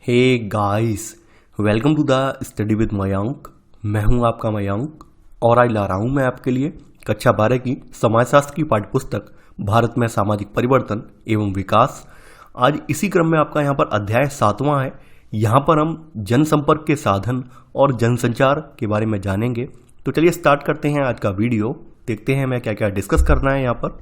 Hey guys, welcome to the study with Mayank. मैं हूं आपका मयंक और आज ला रहा हूं मैं आपके लिए कक्षा 12 की समाजशास्त्र की पाठ्यपुस्तक भारत में सामाजिक परिवर्तन एवं विकास। आज इसी क्रम में आपका यहां पर अध्याय 7वां है। यहां पर हम जनसंपर्क के साधन और जनसंचार के बारे में जानेंगे। तो चलिए स्टार्ट करते हैं आज का वीडियो। देखते हैं मैं क्या क्या डिस्कस करना है। यहाँ पर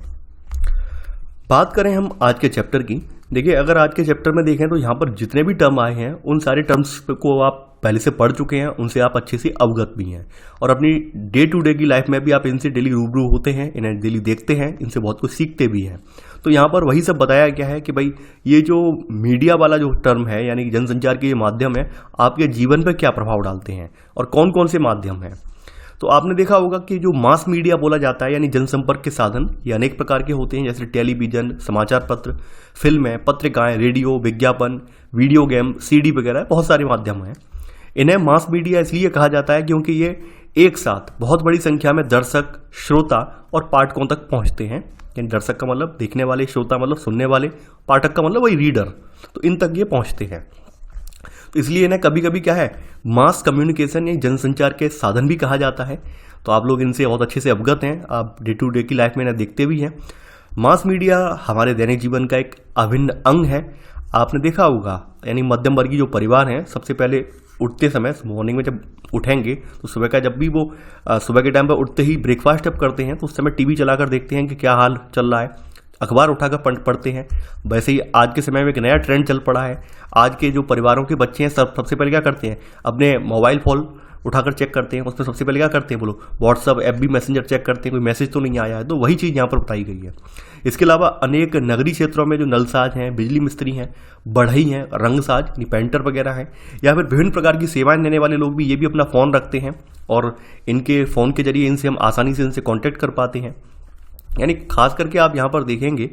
बात करें हम आज के चैप्टर की। देखिए, अगर आज के चैप्टर में देखें तो यहाँ पर जितने भी टर्म आए हैं उन सारे टर्म्स को आप पहले से पढ़ चुके हैं, उनसे आप अच्छे से अवगत भी हैं और अपनी डे टू डे की लाइफ में भी आप इनसे डेली रूबरू होते हैं, इन्हें डेली देखते हैं, इनसे बहुत कुछ सीखते भी हैं। तो यहाँ पर वही सब बताया गया है कि भाई ये जो मीडिया वाला जो टर्म है यानी कि जनसंचार के ये माध्यम है, आपके जीवन पर क्या प्रभाव डालते हैं और कौन कौन से माध्यम हैं। तो आपने देखा होगा कि जो मास मीडिया बोला जाता है यानी जनसंपर्क के साधन, ये अनेक प्रकार के होते हैं, जैसे टेलीविजन, समाचार पत्र, फिल्में, पत्रिकाएं, रेडियो, विज्ञापन, वीडियो गेम, सीडी वगैरह बहुत सारे माध्यम हैं। इन्हें मास मीडिया इसलिए कहा जाता है क्योंकि ये एक साथ बहुत बड़ी संख्या में दर्शक, श्रोता और पाठकों तक पहुंचते हैं। यानी दर्शक का मतलब देखने वाले, श्रोता मतलब सुनने वाले, पाठक का मतलब वही रीडर। तो इन तक ये पहुंचते हैं। तो इसलिए इन्हें कभी कभी क्या है, मास कम्युनिकेशन या जनसंचार के साधन भी कहा जाता है। तो आप लोग इनसे बहुत अच्छे से अवगत हैं, आप डे टू डे की लाइफ में इन्हें देखते भी हैं। मास मीडिया हमारे दैनिक जीवन का एक अभिन्न अंग है। आपने देखा होगा यानी मध्यम वर्गीय जो परिवार हैं, सबसे पहले उठते समय मॉर्निंग में जब उठेंगे तो सुबह का जब भी वो सुबह के टाइम पर उठते ही ब्रेकफास्ट जब करते हैं तो उस समय टीवी चलाकर देखते हैं कि क्या हाल चल रहा है, अखबार उठाकर पढ़ते हैं। वैसे ही आज के समय में एक नया ट्रेंड चल पड़ा है। आज के जो परिवारों के बच्चे हैं सबसे पहले क्या करते हैं, अपने मोबाइल फोन उठाकर चेक करते हैं। उसमें सबसे पहले क्या करते हैं, बोलो व्हाट्सअप, एफबी मैसेंजर चेक करते हैं, कोई मैसेज तो नहीं आया है। तो वही चीज़ यहाँ पर बताई गई है। इसके अलावा अनेक नगरीय क्षेत्रों में जो नलसाज हैं, बिजली मिस्त्री हैं, बढ़ई हैं, रंगसाज पेंटर वगैरह हैं, या फिर विभिन्न प्रकार की सेवाएं देने वाले लोग भी ये भी अपना फ़ोन रखते हैं और इनके फ़ोन के जरिए इनसे हम आसानी से इनसे कॉन्टैक्ट कर पाते हैं। यानी खास करके आप यहाँ पर देखेंगे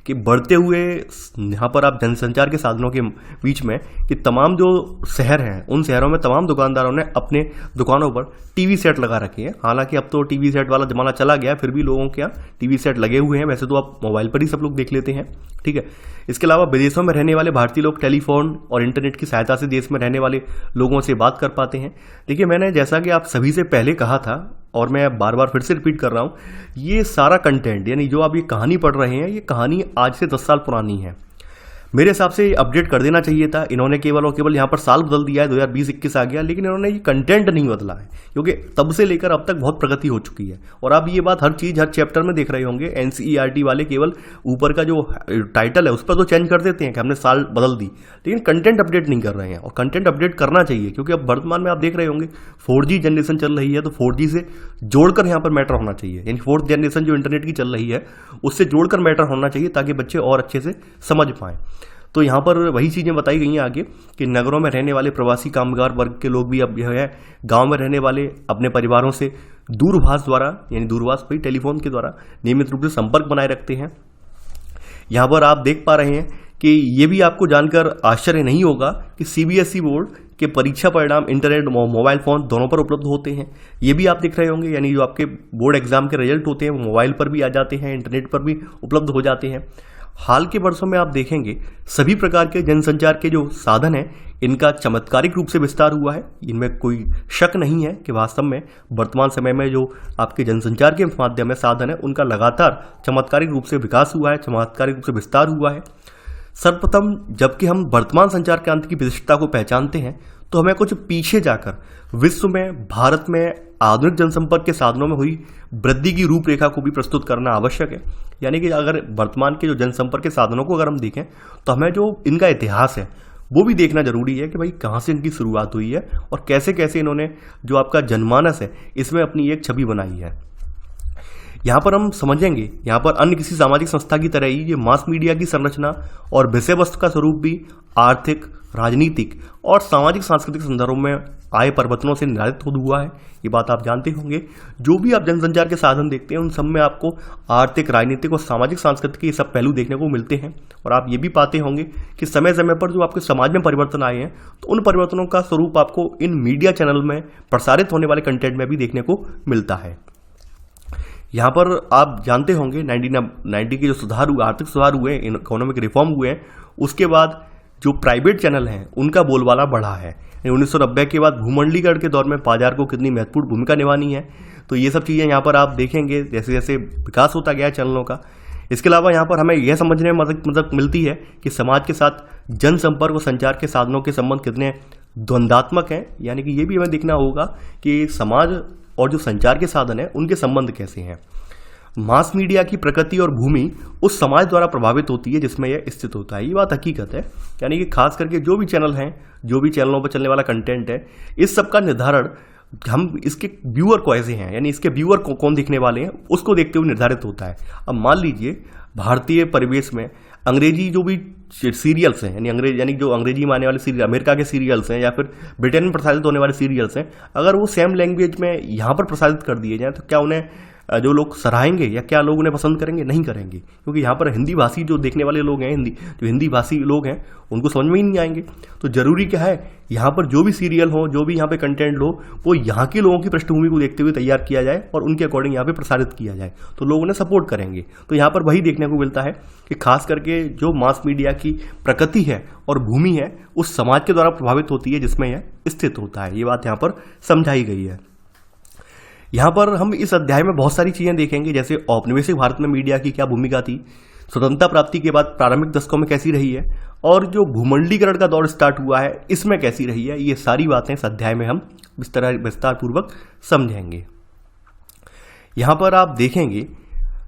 कि बढ़ते हुए यहाँ पर आप जनसंचार के साधनों के बीच में कि तमाम जो शहर हैं उन शहरों में तमाम दुकानदारों ने अपने दुकानों पर टीवी सेट लगा रखे हैं। हालांकि अब तो टीवी सेट वाला जमाना चला गया, फिर भी लोगों के यहाँ टीवी सेट लगे हुए हैं। वैसे तो आप मोबाइल पर ही सब लोग देख लेते हैं, ठीक है। इसके अलावा विदेशों में रहने वाले भारतीय लोग टेलीफोन और इंटरनेट की सहायता से देश में रहने वाले लोगों से बात कर पाते हैं। देखिए, मैंने जैसा कि आप सभी से पहले कहा था और मैं बार बार फिर से रिपीट कर रहा हूँ, ये सारा कंटेंट यानी जो आप ये कहानी पढ़ रहे हैं, ये कहानी आज से 10 साल पुरानी है। मेरे हिसाब से अपडेट कर देना चाहिए था। इन्होंने केवल और केवल यहाँ पर साल बदल दिया है, 2020-21 आ गया, लेकिन इन्होंने ये कंटेंट नहीं बदला है क्योंकि तब से लेकर अब तक बहुत प्रगति हो चुकी है। और आप ये बात हर चीज़ हर चैप्टर में देख रहे होंगे। एनसीईआरटी वाले केवल ऊपर का जो टाइटल है उस पर तो चेंज कर देते हैं कि हमने साल बदल दी, लेकिन कंटेंट अपडेट नहीं कर रहे हैं। और कंटेंट अपडेट करना चाहिए क्योंकि अब वर्तमान में आप देख रहे होंगे 4G जनरेशन चल रही है, तो 4G से जोड़कर यहाँ पर मैटर होना चाहिए। यानी 4th जनरेशन जो इंटरनेट की चल रही है उससे जोड़कर मैटर होना चाहिए ताकि बच्चे और अच्छे से समझ पाएँ। तो यहाँ पर वही चीज़ें बताई गई हैं आगे कि नगरों में रहने वाले प्रवासी कामगार वर्ग के लोग भी अब जो है गांव में रहने वाले अपने परिवारों से दूरभाष द्वारा यानी दूरभाष भाई टेलीफोन के द्वारा नियमित रूप से संपर्क बनाए रखते हैं। यहाँ पर आप देख पा रहे हैं कि ये भी आपको जानकर आश्चर्य नहीं होगा कि CBSE बोर्ड के परीक्षा परिणाम इंटरनेट मोबाइल फ़ोन दोनों पर उपलब्ध होते हैं। ये भी आप दिख रहे होंगे, यानी जो आपके बोर्ड एग्जाम के रिजल्ट होते हैं वो मोबाइल पर भी आ जाते हैं, इंटरनेट पर भी उपलब्ध हो जाते हैं। हाल के वर्षों में आप देखेंगे सभी प्रकार के जनसंचार के जो साधन हैं इनका चमत्कारिक रूप से विस्तार हुआ है। इनमें कोई शक नहीं है कि वास्तव में वर्तमान समय में जो आपके जनसंचार के माध्यम है साधन है उनका लगातार चमत्कारिक रूप से विकास हुआ है, चमत्कारिक रूप से विस्तार हुआ है। सर्वप्रथम जबकि हम वर्तमान संचार क्रांति की विशिष्टता को पहचानते हैं तो हमें कुछ पीछे जाकर विश्व में, भारत में आधुनिक जनसंपर्क के साधनों में हुई वृद्धि की रूपरेखा को भी प्रस्तुत करना आवश्यक है। यानी कि अगर वर्तमान के जो जनसंपर्क के साधनों को अगर हम देखें तो हमें जो इनका इतिहास है वो भी देखना जरूरी है कि भाई कहाँ से इनकी शुरुआत हुई है और कैसे कैसे इन्होंने जो आपका जनमानस है इसमें अपनी एक छवि बनाई है। यहाँ पर हम समझेंगे, यहाँ पर अन्य किसी सामाजिक संस्था की तरह ही ये मास मीडिया की संरचना और विषय वस्तु का स्वरूप भी आर्थिक, राजनीतिक और सामाजिक सांस्कृतिक संदर्भों में आए परिवर्तनों से निर्धारित हुआ है। ये बात आप जानते होंगे। जो भी आप जनसंचार के साधन देखते हैं उन सब में आपको आर्थिक, राजनीतिक और सामाजिक सांस्कृतिक ये सब पहलू देखने को मिलते हैं। और आप ये भी पाते होंगे कि समय समय पर जो आपके समाज में परिवर्तन आए हैं तो उन परिवर्तनों का स्वरूप आपको इन मीडिया चैनल में प्रसारित होने वाले कंटेंट में भी देखने को मिलता है। यहाँ पर आप जानते होंगे 1990 के जो सुधार हुए, आर्थिक सुधार हुए, इकोनॉमिक रिफॉर्म हुए, उसके बाद जो प्राइवेट चैनल हैं उनका बोलबाला बढ़ा है। 1990 के बाद भूमंडलीकरण के दौर में बाजार को कितनी महत्वपूर्ण भूमिका निभानी है, तो ये सब चीज़ें यहाँ पर आप देखेंगे जैसे जैसे विकास होता गया है चैनलों का। इसके अलावा यहाँ पर हमें यह समझने में मदद मिलती है कि समाज के साथ जनसंपर्क और संचार के साधनों के संबंध कितने द्वंद्वात्मक हैं, यानी कि ये भी हमें देखना होगा कि समाज और जो संचार के साधन हैं उनके संबंध कैसे हैं। मास मीडिया की प्रकृति और भूमि उस समाज द्वारा प्रभावित होती है जिसमें यह स्थित होता है, ये बात हकीकत है। यानी कि खास करके जो भी चैनल हैं, जो भी चैनलों पर चलने वाला कंटेंट है, इस सब का निर्धारण हम इसके व्यूअर कैसे हैं, यानी इसके व्यूअर कौन दिखने वाले हैं उसको देखते हुए निर्धारित होता है। अब मान लीजिए भारतीय परिवेश में अंग्रेजी जो भी सीरियल्स हैं, यानी जो अंग्रेजी में आने वाले सीरियल, अमेरिका के सीरियल्स हैं या फिर ब्रिटेन में प्रसारित होने वाले सीरियल्स हैं, अगर वो सेम लैंग्वेज में यहाँ पर प्रसारित कर दिए जाएँ तो क्या उन्हें जो लोग सराहेंगे या क्या लोग उन्हें पसंद करेंगे? नहीं करेंगे, क्योंकि यहाँ पर हिंदी भाषी जो देखने वाले लोग हैं, हिंदी भाषी लोग हैं, उनको समझ में ही नहीं आएंगे। तो जरूरी क्या है, यहाँ पर जो भी सीरियल हो, जो भी यहाँ पे कंटेंट हो, वो यहाँ के लोगों की पृष्ठभूमि को देखते हुए तैयार किया जाए और उनके अकॉर्डिंग यहाँ पे प्रसारित किया जाए, तो लोग उन्हें सपोर्ट करेंगे। तो यहाँ पर वही देखने को मिलता है कि खास करके जो मास मीडिया की प्रकृति है और भूमि है उस समाज के द्वारा प्रभावित होती है जिसमें यह स्थित होता है। ये बात यहाँ पर समझाई गई है। यहाँ पर हम इस अध्याय में बहुत सारी चीज़ें देखेंगे, जैसे औपनिवेशिक भारत में मीडिया की क्या भूमिका थी, स्वतंत्रता प्राप्ति के बाद प्रारंभिक दशकों में कैसी रही है, और जो भूमंडलीकरण का दौर स्टार्ट हुआ है इसमें कैसी रही है। ये सारी बातें इस अध्याय में हम विस्तार पूर्वक समझेंगे। यहाँ पर आप देखेंगे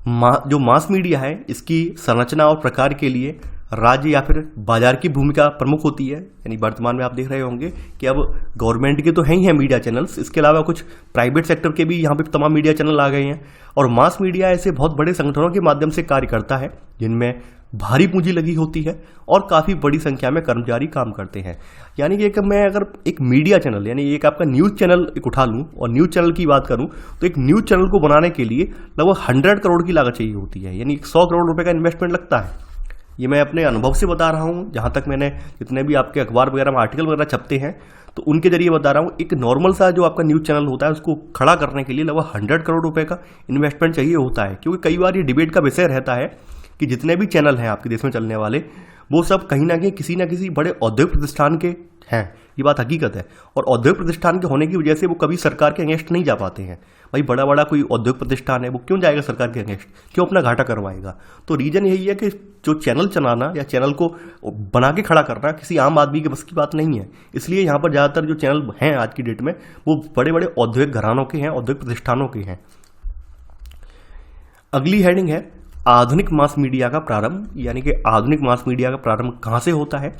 जो मास मीडिया है इसकी संरचना और प्रकार के लिए राज्य या फिर बाजार की भूमिका प्रमुख होती है। यानी वर्तमान में आप देख रहे होंगे कि अब गवर्नमेंट के तो हैं ही हैं मीडिया चैनल्स, इसके अलावा कुछ प्राइवेट सेक्टर के भी यहाँ पे तमाम मीडिया चैनल आ गए हैं। और मास मीडिया ऐसे बहुत बड़े संगठनों के माध्यम से कार्य करता है जिनमें भारी पूंजी लगी होती है और काफ़ी बड़ी संख्या में कर्मचारी काम करते हैं। यानी कि मैं अगर एक मीडिया चैनल यानी एक आपका न्यूज़ चैनल एक उठा लूँ और न्यूज़ चैनल की बात करूँ तो एक न्यूज़ चैनल को बनाने के लिए लगभग 100 करोड़ की लागत चाहिए होती है, यानी 100 करोड़ रुपये का इन्वेस्टमेंट लगता है। ये मैं अपने अनुभव से बता रहा हूँ, जहाँ तक मैंने जितने भी आपके अखबार वगैरह में आर्टिकल वगैरह छपते हैं तो उनके जरिए बता रहा हूँ। एक नॉर्मल सा जो आपका न्यूज़ चैनल होता है उसको खड़ा करने के लिए लगभग 100 करोड़ रुपए का इन्वेस्टमेंट चाहिए होता है, क्योंकि कई बार ये डिबेट का विषय रहता है कि जितने भी चैनल हैं आपके देश में चलने वाले वो सब कहीं ना कहीं किसी ना किसी बड़े औद्योगिक प्रतिष्ठान के हैं, ये बात हकीकत है। और औद्योगिक प्रतिष्ठान के होने की वजह से वो कभी सरकार के अगेंस्ट नहीं जा पाते हैं। भाई बड़ा कोई औद्योगिक प्रतिष्ठान है वो क्यों जाएगा सरकार के अगेंस्ट, क्यों अपना घाटा करवाएगा? तो रीजन यही है कि जो चैनल चलाना या चैनल को बना के खड़ा करना किसी आम आदमी के बस की बात नहीं है। इसलिए यहाँ पर ज़्यादातर जो चैनल हैं आज की डेट में वो बड़े बड़े औद्योगिक घरानों के हैं, औद्योगिक प्रतिष्ठानों के हैं। अगली हेडिंग है आधुनिक मास मीडिया का प्रारंभ, यानी कि आधुनिक मास मीडिया का प्रारंभ कहाँ से होता है।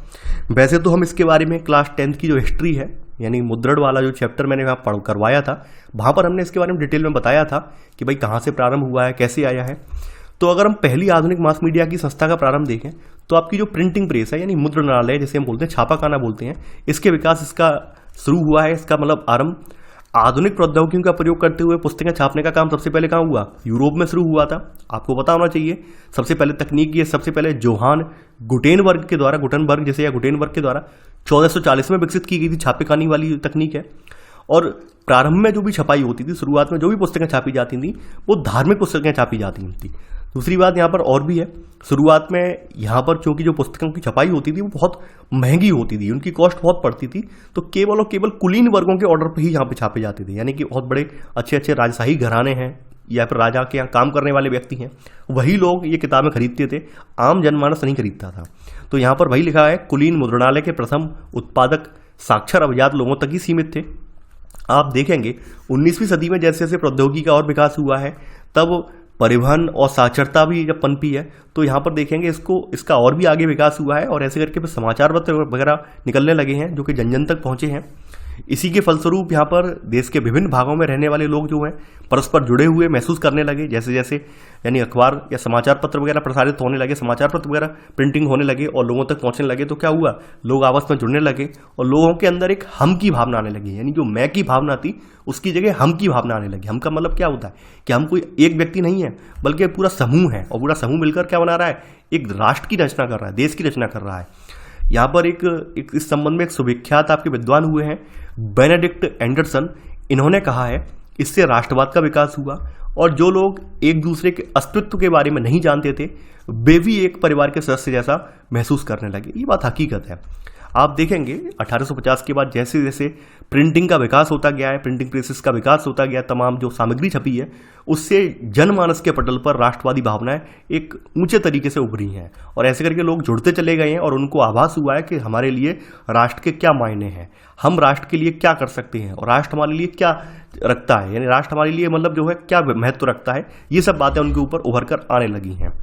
वैसे तो हम इसके बारे में क्लास 10th की जो हिस्ट्री है यानी मुद्रण वाला जो चैप्टर मैंने वहाँ पढ़ करवाया था, वहाँ पर हमने इसके बारे में डिटेल में बताया था कि भाई कहाँ से प्रारंभ हुआ है, कैसे आया है। तो अगर हम पहली आधुनिक मास मीडिया की संस्था का प्रारंभ देखें तो आपकी जो प्रिंटिंग प्रेस है यानी मुद्रणालय जैसे हम बोलते हैं, छापाखाना बोलते हैं, इसके विकास इसका शुरू हुआ है। इसका मतलब आरंभ आधुनिक प्रौद्योगिकियों का प्रयोग करते हुए पुस्तकें छापने का काम सबसे पहले कहाँ हुआ? यूरोप में शुरू हुआ था। आपको पता होना चाहिए सबसे पहले तकनीक ये सबसे पहले जोहान गुटेनबर्ग के द्वारा 1440 में विकसित की गई थी छापेखानी वाली तकनीक है। और प्रारंभ में जो भी छपाई होती थी, शुरुआत में जो भी पुस्तकें छापी जाती थी वो धार्मिक पुस्तकें छापी जाती थी। दूसरी बात यहाँ पर और भी है, शुरुआत में यहाँ पर चूंकि जो पुस्तकों की छपाई होती थी वो बहुत महंगी होती थी, उनकी कॉस्ट बहुत पड़ती थी, तो केवल और केवल कुलीन वर्गों के ऑर्डर पर ही यहाँ पे छापे जाते थे। यानी कि बहुत बड़े अच्छे राजशाही घराने हैं या फिर राजा के यहाँ काम करने वाले व्यक्ति हैं, वही लोग ये किताबें खरीदते थे, आम जनमानस नहीं खरीदता था। तो यहाँ पर वही लिखा है कुलीन मुद्रणालय के प्रथम उत्पादक साक्षर अभिजात लोगों तक ही सीमित थे। आप देखेंगे 19वीं सदी में जैसे जैसे प्रौद्योगिकी का और विकास हुआ है तब परिवहन और साक्षरता भी जब पनपी है तो यहाँ पर देखेंगे इसका और भी आगे विकास हुआ है और ऐसे करके फिर समाचार पत्र वगैरह निकलने लगे हैं जो कि जन जन तक पहुँचे हैं। इसी के फलस्वरूप यहाँ पर देश के विभिन्न भागों में रहने वाले लोग जो हैं परस्पर जुड़े हुए महसूस करने लगे। जैसे जैसे यानी अखबार या समाचार पत्र वगैरह प्रसारित होने लगे, समाचार पत्र वगैरह प्रिंटिंग होने लगे और लोगों तक पहुंचने लगे, तो क्या हुआ, लोग आपस में जुड़ने लगे और लोगों के अंदर एक हम की भावना आने लगी। यानी जो मैं की भावना थी उसकी जगह हम की भावना आने लगी। हम का मतलब क्या होता है कि हम कोई एक व्यक्ति नहीं है बल्कि पूरा समूह है और पूरा समूह मिलकर क्या बना रहा है, एक राष्ट्र की रचना कर रहा है, देश की रचना कर रहा है। यहाँ पर एक इस संबंध में एक सुविख्यात आपके विद्वान हुए हैं बेनेडिक्ट एंडरसन। इन्होंने कहा है इससे राष्ट्रवाद का विकास हुआ और जो लोग एक दूसरे के अस्तित्व के बारे में नहीं जानते थे वे भी एक परिवार के सदस्य जैसा महसूस करने लगे। ये बात हकीकत है। आप देखेंगे 1850 के बाद जैसे जैसे प्रिंटिंग का विकास होता गया है, प्रिंटिंग प्रेसेस का विकास होता गया, तमाम जो सामग्री छपी है उससे जनमानस के पटल पर राष्ट्रवादी भावनाएं एक ऊंचे तरीके से उभरी हैं और ऐसे करके लोग जुड़ते चले गए हैं और उनको आभास हुआ है कि हमारे लिए राष्ट्र के क्या मायने हैं, हम राष्ट्र के लिए क्या कर सकते हैं और राष्ट्र हमारे लिए क्या रखता है, यानी राष्ट्र हमारे लिए मतलब जो है क्या महत्व रखता है। ये सब बातें उनके ऊपर उभर कर आने लगी हैं।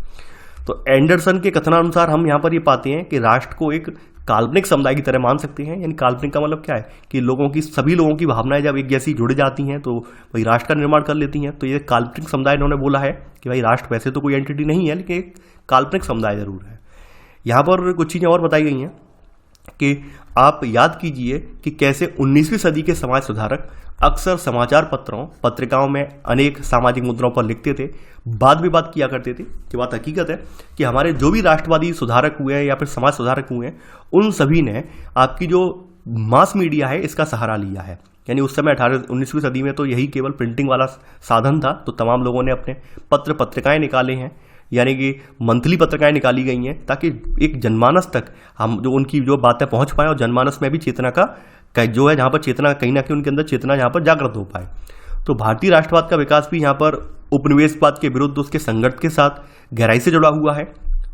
तो एंडरसन के कथनानुसार हम यहाँ पर ये पाते हैं कि राष्ट्र को एक काल्पनिक समुदाय की तरह मान सकते हैं। यानी काल्पनिक का मतलब क्या है कि सभी लोगों की भावनाएं जब एक जैसी जुड़ जाती हैं तो वही राष्ट्र का निर्माण कर लेती हैं। तो ये काल्पनिक समुदाय इन्होंने बोला है कि भाई राष्ट्र वैसे तो कोई एंटिटी नहीं है लेकिन एक काल्पनिक समुदाय जरूर है। यहाँ पर कुछ चीज़ें और बताई गई हैं कि आप याद कीजिए कि कैसे 19वीं सदी के समाज सुधारक अक्सर समाचार पत्रों पत्रिकाओं में अनेक सामाजिक मुद्दों पर लिखते थे, वाद विवाद किया करते थे। ये बात हकीकत है कि हमारे जो भी राष्ट्रवादी सुधारक हुए हैं या फिर समाज सुधारक हुए हैं उन सभी ने आपकी जो मास मीडिया है इसका सहारा लिया है। यानी उस समय 19वीं सदी में तो यही केवल प्रिंटिंग वाला साधन था, तो तमाम लोगों ने अपने पत्र पत्रिकाएं निकाले हैं, यानी कि मंथली पत्रिकाएं निकाली गई हैं ताकि एक जनमानस तक हम जो उनकी जो बातें पहुंच पाए और जनमानस में भी चेतना का जो है जहाँ पर चेतना कहीं ना कहीं उनके अंदर चेतना यहाँ पर जागृत हो पाए। तो भारतीय राष्ट्रवाद का विकास भी यहाँ पर उपनिवेशवाद के विरुद्ध उसके संघर्ष के साथ गहराई से जुड़ा हुआ है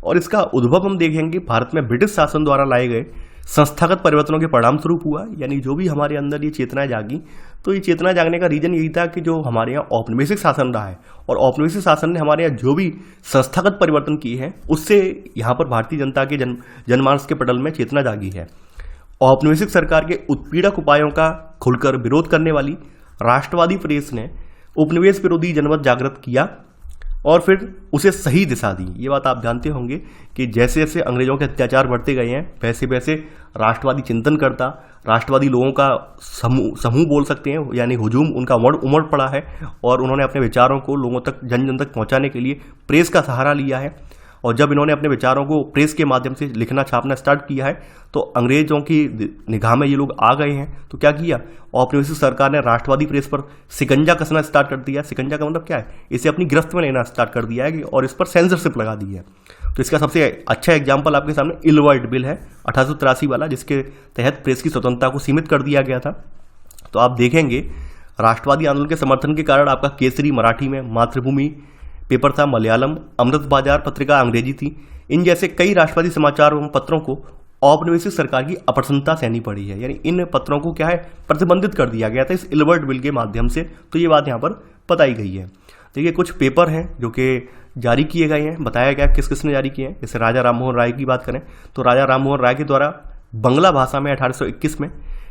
और इसका उद्भव हम देखेंगे भारत में ब्रिटिश शासन द्वारा लाए गए संस्थागत परिवर्तनों के परिणाम स्वरूप हुआ। यानी जो भी हमारे अंदर ये चेतनाएं जागी, तो ये चेतना जागने का रीजन यही था कि जो हमारे यहाँ औपनिवेशिक शासन रहा है और औपनिवेशिक शासन ने हमारे यहाँ जो भी संस्थागत परिवर्तन किए हैं उससे यहाँ पर भारतीय जनता के जनमानस के पटल में चेतना जागी है। औपनिवेशिक सरकार के उत्पीड़क उपायों का खुलकर विरोध करने वाली राष्ट्रवादी प्रेस ने उपनिवेश विरोधी जनमत जागृत किया और फिर उसे सही दिशा दी। ये बात आप जानते होंगे कि जैसे जैसे अंग्रेजों के अत्याचार बढ़ते गए हैं वैसे वैसे राष्ट्रवादी चिंतन करता राष्ट्रवादी लोगों का समूह बोल सकते हैं, यानी हुजूम उनका उमड़ पड़ा है और उन्होंने अपने विचारों को लोगों तक जन जन तक पहुंचाने के लिए प्रेस का सहारा लिया है। और जब इन्होंने अपने विचारों को प्रेस के माध्यम से लिखना छापना स्टार्ट किया है तो अंग्रेजों की निगाह में ये लोग आ गए हैं। तो क्या किया, औपनिवेशिक सरकार ने राष्ट्रवादी प्रेस पर शिकंजा कसना स्टार्ट कर दिया। शिकंजा का मतलब क्या है, इसे अपनी गिरफ्त में लेना स्टार्ट कर दिया है और इस पर सेंसरशिप लगा दी है। तो इसका सबसे अच्छा एग्जाम्पल आपके सामने इलवर्ट बिल है 1883 वाला, जिसके तहत प्रेस की स्वतंत्रता को सीमित कर दिया गया था। तो आप देखेंगे राष्ट्रवादी आंदोलन के समर्थन के कारण आपका केसरी मराठी में, मातृभूमि पेपर था मलयालम, अमृत बाजार पत्रिका अंग्रेजी थी। इन जैसे कई राष्ट्रवादी समाचार एवं पत्रों को औपनिवेशिक सरकार की अप्रसन्नता सहनी पड़ी है, यानी इन पत्रों को क्या है प्रतिबंधित कर दिया गया था इस इलवर्ट बिल के माध्यम से। तो ये बात यहाँ पर बताई गई है। देखिए कुछ पेपर हैं जो कि जारी किए गए हैं, बताया गया किस किस ने जारी किए हैं। जैसे राजा राममोहन राय की बात करें तो राजा राममोहन राय के द्वारा बंगला भाषा में 1821 में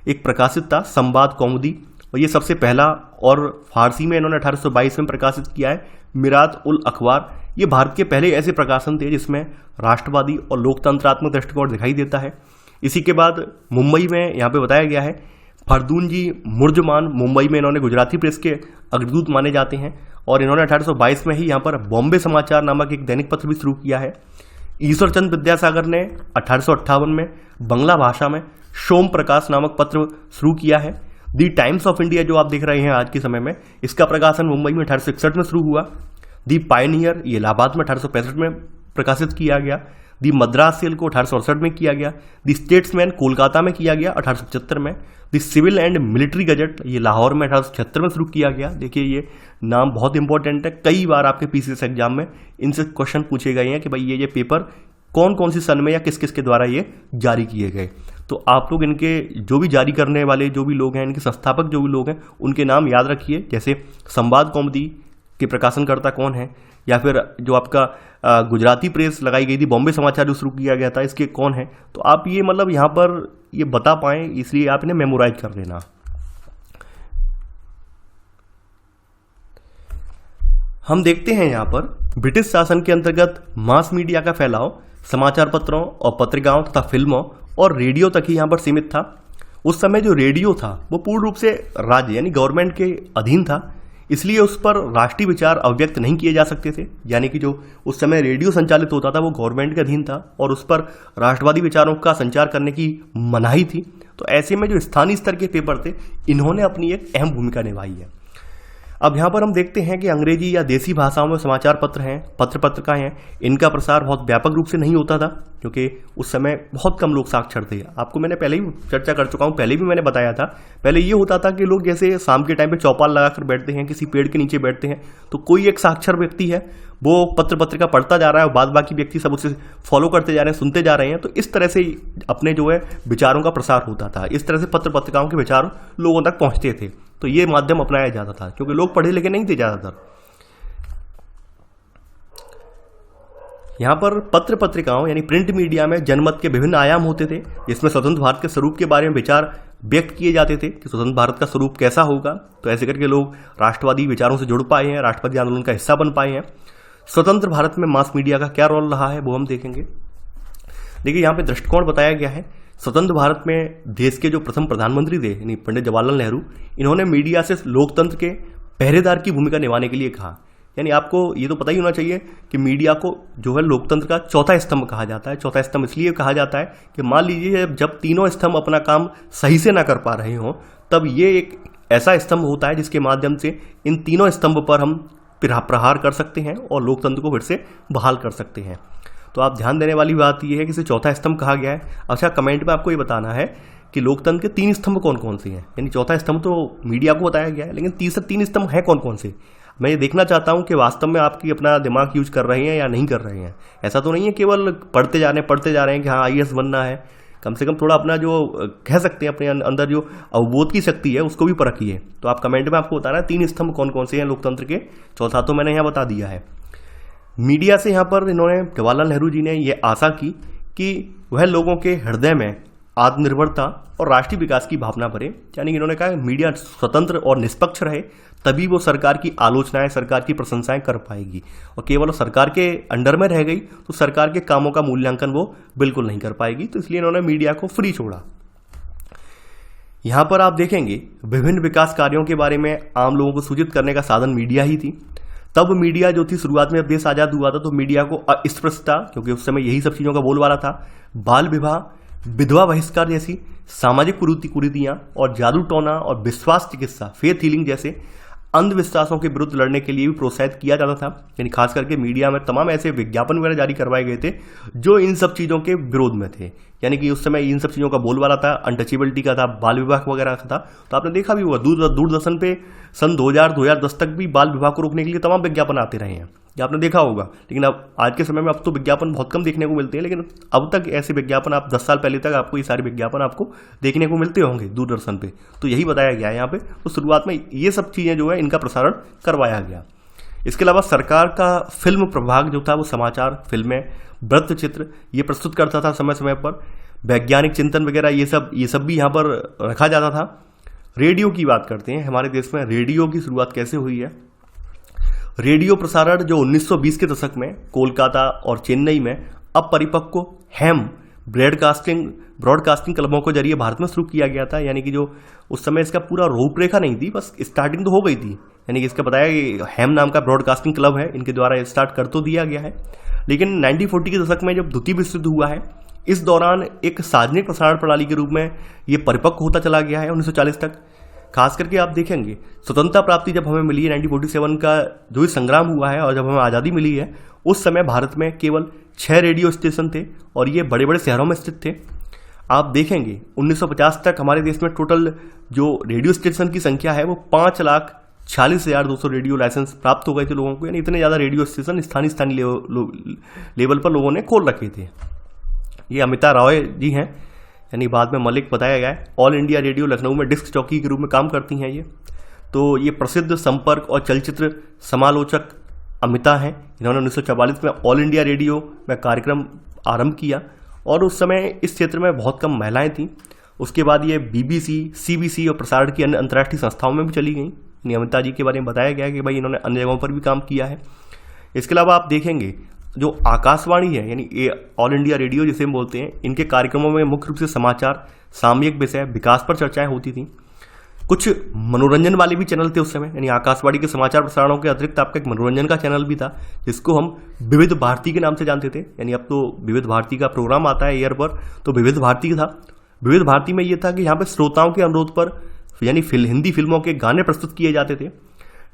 एक प्रकाशित था संवाद कौमुदी, और ये सबसे पहला, और फारसी में इन्होंने 1822 में प्रकाशित किया है मिरात उल अखबार। ये भारत के पहले ऐसे प्रकाशन थे जिसमें राष्ट्रवादी और लोकतंत्रात्मक दृष्टिकोण दिखाई देता है। इसी के बाद मुंबई में यहाँ पे बताया गया है फरदून जी मुर्जमान, मुंबई में इन्होंने गुजराती प्रेस के अग्रदूत माने जाते हैं और इन्होंने 1822 में ही यहाँ पर बॉम्बे समाचार नामक एक दैनिक पत्र भी शुरू किया है। ईश्वर चंद्र विद्यासागर ने 1858 में बंगला भाषा में सोम प्रकाश नामक पत्र शुरू किया है। दी टाइम्स ऑफ इंडिया जो आप देख रहे हैं आज के समय में, इसका प्रकाशन मुंबई में 1861 में शुरू हुआ। दी पायनियर ये इलाहाबाद में 1865 में प्रकाशित किया गया। दी मद्रास सेल को 1868 में किया गया। दी स्टेट्समैन कोलकाता में किया गया 1875 में। दी सिविल एंड मिलिट्री गजट ये लाहौर में 1876 में शुरू किया गया। देखिए ये नाम बहुत इंपॉर्टेंट है, कई बार आपके पीसीएस एग्जाम में इनसे क्वेश्चन पूछे गए हैं कि भाई ये पेपर कौन कौन सी सन में या किस किस के द्वारा ये जारी किए गए। तो आप लोग इनके जो भी जारी करने वाले जो भी लोग हैं, इनके संस्थापक जो भी लोग हैं, उनके नाम याद रखिए। जैसे संवाद कौमुदी के प्रकाशनकर्ता कौन है, या फिर जो आपका गुजराती प्रेस लगाई गई थी बॉम्बे समाचार जो शुरू किया गया था, इसके कौन है। तो आप ये मतलब यहाँ पर ये बता पाएँ इसलिए आप इन्हें मेमोराइज कर लेना। हम देखते हैं यहाँ पर ब्रिटिश शासन के अंतर्गत मास मीडिया का फैलाव समाचार पत्रों और पत्रिकाओं तथा फिल्मों और रेडियो तक ही यहाँ पर सीमित था। उस समय जो रेडियो था वो पूर्ण रूप से राज्य यानी गवर्नमेंट के अधीन था, इसलिए उस पर राष्ट्रीय विचार अभिव्यक्त नहीं किए जा सकते थे। यानी कि जो उस समय रेडियो संचालित होता था वो गवर्नमेंट के अधीन था और उस पर राष्ट्रवादी विचारों का संचार करने की मनाही थी। तो ऐसे में जो स्थानीय स्तर के पेपर थे इन्होंने अपनी एक अहम भूमिका निभाई है। अब यहाँ पर हम देखते हैं कि अंग्रेजी या देसी भाषाओं में समाचार पत्र हैं, पत्रिकाएं हैं, इनका प्रसार बहुत व्यापक रूप से नहीं होता था क्योंकि उस समय बहुत कम लोग साक्षर थे। आपको मैंने पहले ही चर्चा कर चुका हूँ, पहले भी मैंने बताया था। पहले ये होता था कि लोग जैसे शाम के टाइम पे चौपाल लगाकर बैठते हैं, किसी पेड़ के नीचे बैठते हैं, तो कोई एक साक्षर व्यक्ति है, वो पत्रिका पढ़ता जा रहा है और बाद बाकी व्यक्ति सब उसे फॉलो करते जा रहे हैं, सुनते जा रहे हैं। तो इस तरह से अपने जो है विचारों का प्रसार होता था, इस तरह से पत्रिकाओं के विचार लोगों तक पहुंचते थे। तो ये माध्यम अपनाया जाता था क्योंकि लोग पढ़े लिखे नहीं थे ज़्यादातर। यहाँ पर पत्रिकाओं यानी प्रिंट मीडिया में जनमत के विभिन्न आयाम होते थे, जिसमें स्वतंत्र भारत के स्वरूप के बारे में विचार व्यक्त किए जाते थे कि स्वतंत्र भारत का स्वरूप कैसा होगा। तो ऐसे करके लोग राष्ट्रवादी विचारों से जुड़ पाए हैं, राष्ट्रवादी आंदोलन का हिस्सा बन पाए हैं। स्वतंत्र भारत में मास मीडिया का क्या रोल रहा है वो हम देखेंगे। देखिए यहाँ पे दृष्टिकोण बताया गया है। स्वतंत्र भारत में देश के जो प्रथम प्रधानमंत्री थे यानी पंडित जवाहरलाल नेहरू, इन्होंने मीडिया से लोकतंत्र के पहरेदार की भूमिका निभाने के लिए कहा। यानी आपको ये तो पता ही होना चाहिए कि मीडिया को जो है लोकतंत्र का चौथा स्तंभ कहा जाता है। चौथा स्तंभ इसलिए कहा जाता है कि मान लीजिए जब तीनों स्तंभ अपना काम सही से ना कर पा रहे हों, तब ये एक ऐसा स्तंभ होता है जिसके माध्यम से इन तीनों स्तंभ पर हम प्रहार कर सकते हैं और लोकतंत्र को फिर से बहाल कर सकते हैं। तो आप ध्यान देने वाली बात यह है कि इसे चौथा स्तंभ कहा गया है। अच्छा, कमेंट में आपको ये बताना है कि लोकतंत्र के 3 स्तंभ कौन कौन से हैं। यानी चौथा स्तंभ तो मीडिया को बताया गया है, लेकिन तीसरे 3 स्तंभ हैं कौन कौन से। मैं ये देखना चाहता हूं कि वास्तव में आपकी अपना दिमाग यूज कर रहे हैं या नहीं कर रहे हैं। ऐसा तो नहीं है केवल पढ़ते जा रहे हैं कि हाँ IAS बनना है। कम से कम थोड़ा अपना जो कह सकते हैं अपने अंदर जो अवबोध की शक्ति है उसको भी परखिए। तो आप कमेंट में आपको बताना है 3 स्तंभ कौन कौन से हैं लोकतंत्र के। चौथा तो मैंने यहाँ बता दिया है। मीडिया से यहाँ पर इन्होंने जवाहरलाल नेहरू जी ने ये आशा की कि वह लोगों के हृदय में आत्मनिर्भरता और राष्ट्रीय विकास की भावना भरे। यानी कि इन्होंने कहा मीडिया स्वतंत्र और निष्पक्ष रहे, तभी वो सरकार की आलोचनाएं, सरकार की प्रशंसाएं कर पाएगी। और केवल सरकार के अंडर में रह गई तो सरकार के कामों का मूल्यांकन वो बिल्कुल नहीं कर पाएगी। तो इसलिए इन्होंने मीडिया को फ्री छोड़ा। यहां पर आप देखेंगे विभिन्न विकास कार्यों के बारे में आम लोगों को सूचित करने का साधन मीडिया ही थी। तब मीडिया जो थी, शुरुआत में जब देश आजाद हुआ था तो मीडिया को अस्पृश्यता, क्योंकि उस समय यही सब चीजों का बोलबाला था, बाल विवाह, विधवा बहिष्कार जैसी सामाजिक कुरीतियां और जादू टोना और विश्वास चिकित्सा, फेथ हीलिंग जैसे अंधविश्वासों के विरुद्ध लड़ने के लिए भी प्रोत्साहित किया जाता था। यानी खास करके मीडिया में तमाम ऐसे विज्ञापन वगैरह जारी करवाए गए थे जो इन सब चीज़ों के विरोध में थे। यानी कि उस समय इन सब चीज़ों का बोलबाला था, अनटचेबिलिटी का था, बाल विवाह वगैरह का था। तो आपने देखा भी हुआ दूरदर्शन पे सन 2000-2010 तक भी बाल विवाह को रोकने के लिए तमाम विज्ञापन आते रहे हैं, ये आपने देखा होगा। लेकिन अब आज के समय में अब तो विज्ञापन बहुत कम देखने को मिलते हैं, लेकिन अब तक ऐसे विज्ञापन आप 10 साल पहले तक आपको ये सारे विज्ञापन आपको देखने को मिलते होंगे दूरदर्शन पे। तो यही बताया गया है यहाँ पे। तो शुरुआत में ये सब चीज़ें जो है इनका प्रसारण करवाया गया। इसके अलावा सरकार का फिल्म प्रभाग जो था वो समाचार, फिल्में, वृत्त चित्र ये प्रस्तुत करता था समय समय पर। वैज्ञानिक चिंतन वगैरह ये सब भी यहाँ पर रखा जाता था। रेडियो की बात करते हैं। हमारे देश में रेडियो की शुरुआत कैसे हुई है। रेडियो प्रसारण जो 1920 के दशक में कोलकाता और चेन्नई में अपरिपक्व हैम ब्रॉडकास्टिंग क्लबों के जरिए भारत में शुरू किया गया था। यानी कि जो उस समय इसका पूरा रूपरेखा नहीं थी, बस स्टार्टिंग तो हो गई थी। यानी कि इसका बताया कि हैम नाम का ब्रॉडकास्टिंग क्लब है, इनके द्वारा स्टार्ट कर तो दिया गया है। लेकिन 1940 के दशक में जब द्वितीय विश्व युद्ध हुआ है, इस दौरान एक सार्वजनिक प्रसारण प्रणाली के रूप में ये परिपक्व होता चला गया है 1940 तक। खास करके आप देखेंगे स्वतंत्रता प्राप्ति जब हमें मिली है, 1947 का जो भी संग्राम हुआ है और जब हमें आज़ादी मिली है, उस समय भारत में केवल 6 रेडियो स्टेशन थे और ये बड़े बड़े शहरों में स्थित थे। आप देखेंगे 1950 तक हमारे देश में टोटल जो रेडियो स्टेशन की संख्या है वो 5,46,200 रेडियो लाइसेंस प्राप्त हो गए थे लोगों को। यानी इतने ज़्यादा रेडियो स्टेशन स्थानीय लेवल पर लोगों ने खोल रखे थे। ये अमिता रॉय जी हैं, यानी बाद में मलिक बताया गया है। ऑल इंडिया रेडियो लखनऊ में डिस्क जॉकी के रूप में काम करती हैं ये। तो ये प्रसिद्ध संपर्क और चलचित्र समालोचक अमिता हैं। इन्होंने 1944 में ऑल इंडिया रेडियो में कार्यक्रम आरंभ किया और उस समय इस क्षेत्र में बहुत कम महिलाएं थीं। उसके बाद ये BBC, CBC और प्रसारण की अन्य अंतर्राष्ट्रीय संस्थाओं में भी चली गई। अमिता जी के बारे में बताया गया है कि भाई इन्होंने अन्य जगहों पर भी काम किया है। इसके अलावा आप देखेंगे जो आकाशवाणी है, यानी ये ऑल इंडिया रेडियो जिसे हम बोलते हैं, इनके कार्यक्रमों में मुख्य रूप से समाचार, सामयिक विषय, विकास पर चर्चाएं होती थी। कुछ मनोरंजन वाले भी चैनल थे उस समय। यानी आकाशवाणी के समाचार प्रसारणों के अतिरिक्त आपका एक मनोरंजन का चैनल भी था जिसको हम विविध भारती के नाम से जानते थे। यानी अब तो विविध भारती का प्रोग्राम आता है एयर पर, तो विविध भारती था। विविध भारती में ये था कि यहाँ पे श्रोताओं के अनुरोध पर यानी हिंदी फिल्मों के गाने प्रस्तुत किए जाते थे।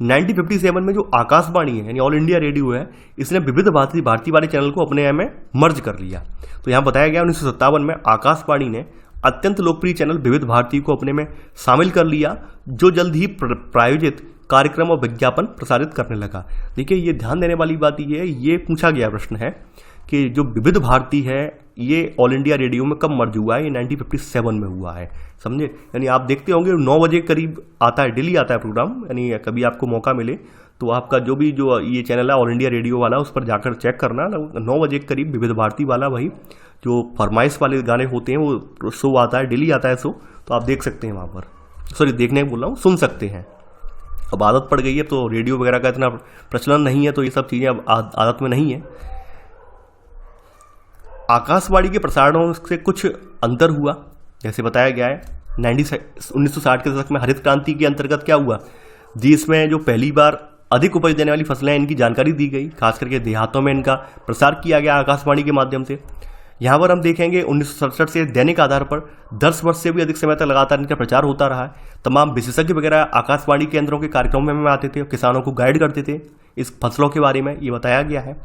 1957 में जो आकाशवाणी है यानी ऑल इंडिया रेडियो है, इसने विविध भारती वाले चैनल को अपने में मर्ज कर लिया। तो यहाँ बताया गया 1957 में आकाशवाणी ने अत्यंत लोकप्रिय चैनल विविध भारती को अपने में शामिल कर लिया, जो जल्द ही प्रायोजित कार्यक्रम और विज्ञापन प्रसारित करने लगा। देखिए, ये ध्यान देने वाली बात ये है, ये पूछा गया प्रश्न है कि जो विविध भारती है ये ऑल इंडिया रेडियो में कब मर्ज हुआ है। ये 1957 में हुआ है, समझे। यानी आप देखते होंगे 9 बजे करीब आता है, डेली आता है प्रोग्राम। यानी कभी आपको मौका मिले तो आपका जो ये चैनल है ऑल इंडिया रेडियो वाला, उस पर जाकर चेक करना। 9 बजे करीब विविध भारती वाला वही जो फरमाइश वाले गाने होते हैं वो शो आता है, डेली आता है शो। तो आप देख सकते हैं वहाँ पर, सॉरी देखने बोल रहा हूँ, सुन सकते हैं। अब आदत पड़ गई है तो रेडियो वगैरह का इतना प्रचलन नहीं है, तो ये सब चीज़ें अब आदत में नहीं है। आकाशवाणी के प्रसारणों से कुछ अंतर हुआ, जैसे बताया गया है 1960 के दशक में हरित क्रांति के अंतर्गत क्या हुआ, देश में जो पहली बार अधिक उपज देने वाली फसलें इनकी जानकारी दी गई, खास करके देहातों में इनका प्रसार किया गया आकाशवाणी के माध्यम से। यहाँ पर हम देखेंगे 1967 से दैनिक आधार पर 10 वर्ष से भी अधिक समय तक लगातार इनका प्रचार होता रहा है। तमाम विशेषज्ञ वगैरह आकाशवाणी केंद्रों के कार्यक्रमों में आते थे और किसानों को गाइड करते थे इस फसलों के बारे में, ये बताया गया है।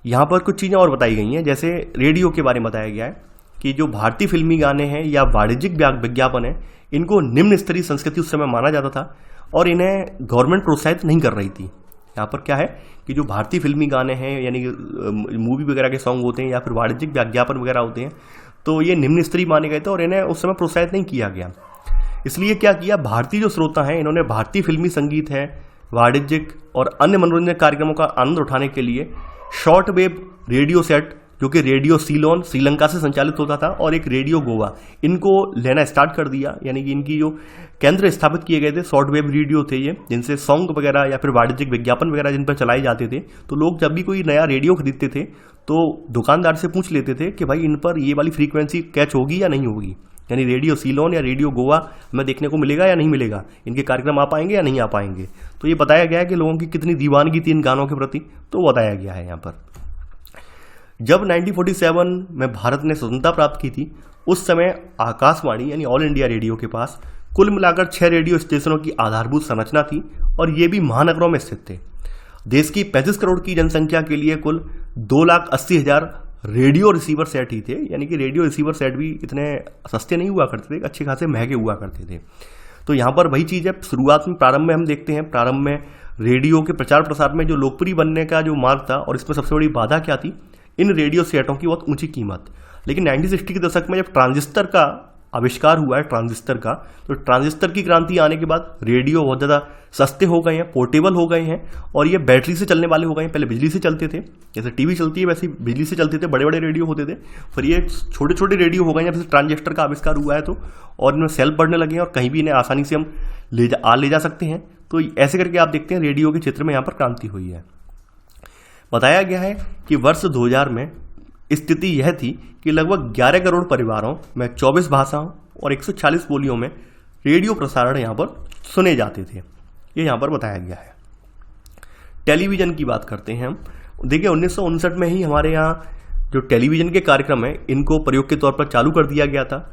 यहाँ पर कुछ चीज़ें और बताई गई हैं, जैसे रेडियो के बारे में बताया गया है कि जो भारतीय फिल्मी गाने हैं या वाणिज्यिक विज्ञापन है, इनको निम्न स्तरीय संस्कृति उस समय माना जाता था और इन्हें गवर्नमेंट प्रोत्साहित नहीं कर रही थी। यहाँ पर क्या है कि जो भारतीय फिल्मी गाने हैं यानी मूवी वगैरह के सॉन्ग होते हैं या फिर वाणिज्यिक विज्ञापन वगैरह होते हैं, तो ये निम्न स्तरीय माने गए थे और इन्हें उस समय प्रोत्साहित नहीं किया गया। इसलिए क्या किया, भारतीय जो श्रोता हैं इन्होंने भारतीय फिल्मी संगीत है, वाणिज्यिक और अन्य मनोरंजन कार्यक्रमों का आनंद उठाने के लिए शॉर्ट वेव रेडियो सेट, जो कि रेडियो सीलोन श्रीलंका से संचालित होता था, और एक रेडियो गोवा, इनको लेना स्टार्ट कर दिया। यानी कि इनकी जो केंद्र स्थापित किए गए थे शॉर्ट वेव रेडियो थे ये, जिनसे सॉन्ग वगैरह या फिर वाणिज्यिक विज्ञापन वगैरह जिन पर चलाए जाते थे। तो लोग जब भी कोई नया रेडियो खरीदते थे तो दुकानदार से पूछ लेते थे कि भाई इन पर ये वाली फ्रीक्वेंसी कैच होगी या नहीं होगी, यानी रेडियो सीलोन या रेडियो गोवा हमें देखने को मिलेगा या नहीं मिलेगा, इनके कार्यक्रम आ पाएंगे या नहीं आ पाएंगे। तो ये बताया गया है कि लोगों की कितनी दीवानगी थी इन गानों के प्रति, तो बताया गया है यहाँ पर। जब 1947 में भारत ने स्वतंत्रता प्राप्त की थी, उस समय आकाशवाणी यानी ऑल इंडिया रेडियो के पास कुल मिलाकर 6 रेडियो स्टेशनों की आधारभूत संरचना थी और ये भी महानगरों में स्थित थे। देश की 35 करोड़ की जनसंख्या के लिए कुल 2,80,000 रेडियो रिसीवर सेट ही थे। यानी कि रेडियो रिसीवर सेट भी इतने सस्ते नहीं हुआ करते थे, अच्छे खासे महंगे हुआ करते थे। तो यहाँ पर वही चीज़ है, शुरुआत में प्रारंभ में हम देखते हैं, प्रारंभ में रेडियो के प्रचार प्रसार में जो लोकप्रिय बनने का जो मार्ग था, और इसमें सबसे बड़ी बाधा क्या थी, इन रेडियो सेटों की बहुत ऊंची कीमत। लेकिन 1960 के दशक में जब ट्रांजिस्टर का आविष्कार हुआ है, ट्रांजिस्टर का, तो ट्रांजिस्टर की क्रांति आने के बाद रेडियो बहुत ज़्यादा सस्ते हो गए हैं, पोर्टेबल हो गए हैं और ये बैटरी से चलने वाले हो गए हैं। पहले बिजली से चलते थे, जैसे टीवी चलती है वैसे ही बिजली से चलते थे, बड़े बड़े रेडियो होते थे। फिर ये छोटे छोटे रेडियो हो गए हैं जब से ट्रांजिस्टर का आविष्कार हुआ है, तो और इनमें सेल बढ़ने लगे हैं और कहीं भी इन्हें आसानी से हम ले जा सकते हैं। तो ऐसे करके आप देखते हैं रेडियो के क्षेत्र में यहाँ पर क्रांति हुई है। बताया गया है कि वर्ष 2000 में स्थिति यह थी कि लगभग 11 करोड़ परिवारों में 24 भाषाओं और 140 बोलियों में रेडियो प्रसारण यहाँ पर सुने जाते थे। ये यहाँ पर बताया गया है। टेलीविज़न की बात करते हैं हम। देखिए 1959 में ही हमारे यहाँ जो टेलीविज़न के कार्यक्रम हैं इनको प्रयोग के तौर पर चालू कर दिया गया था।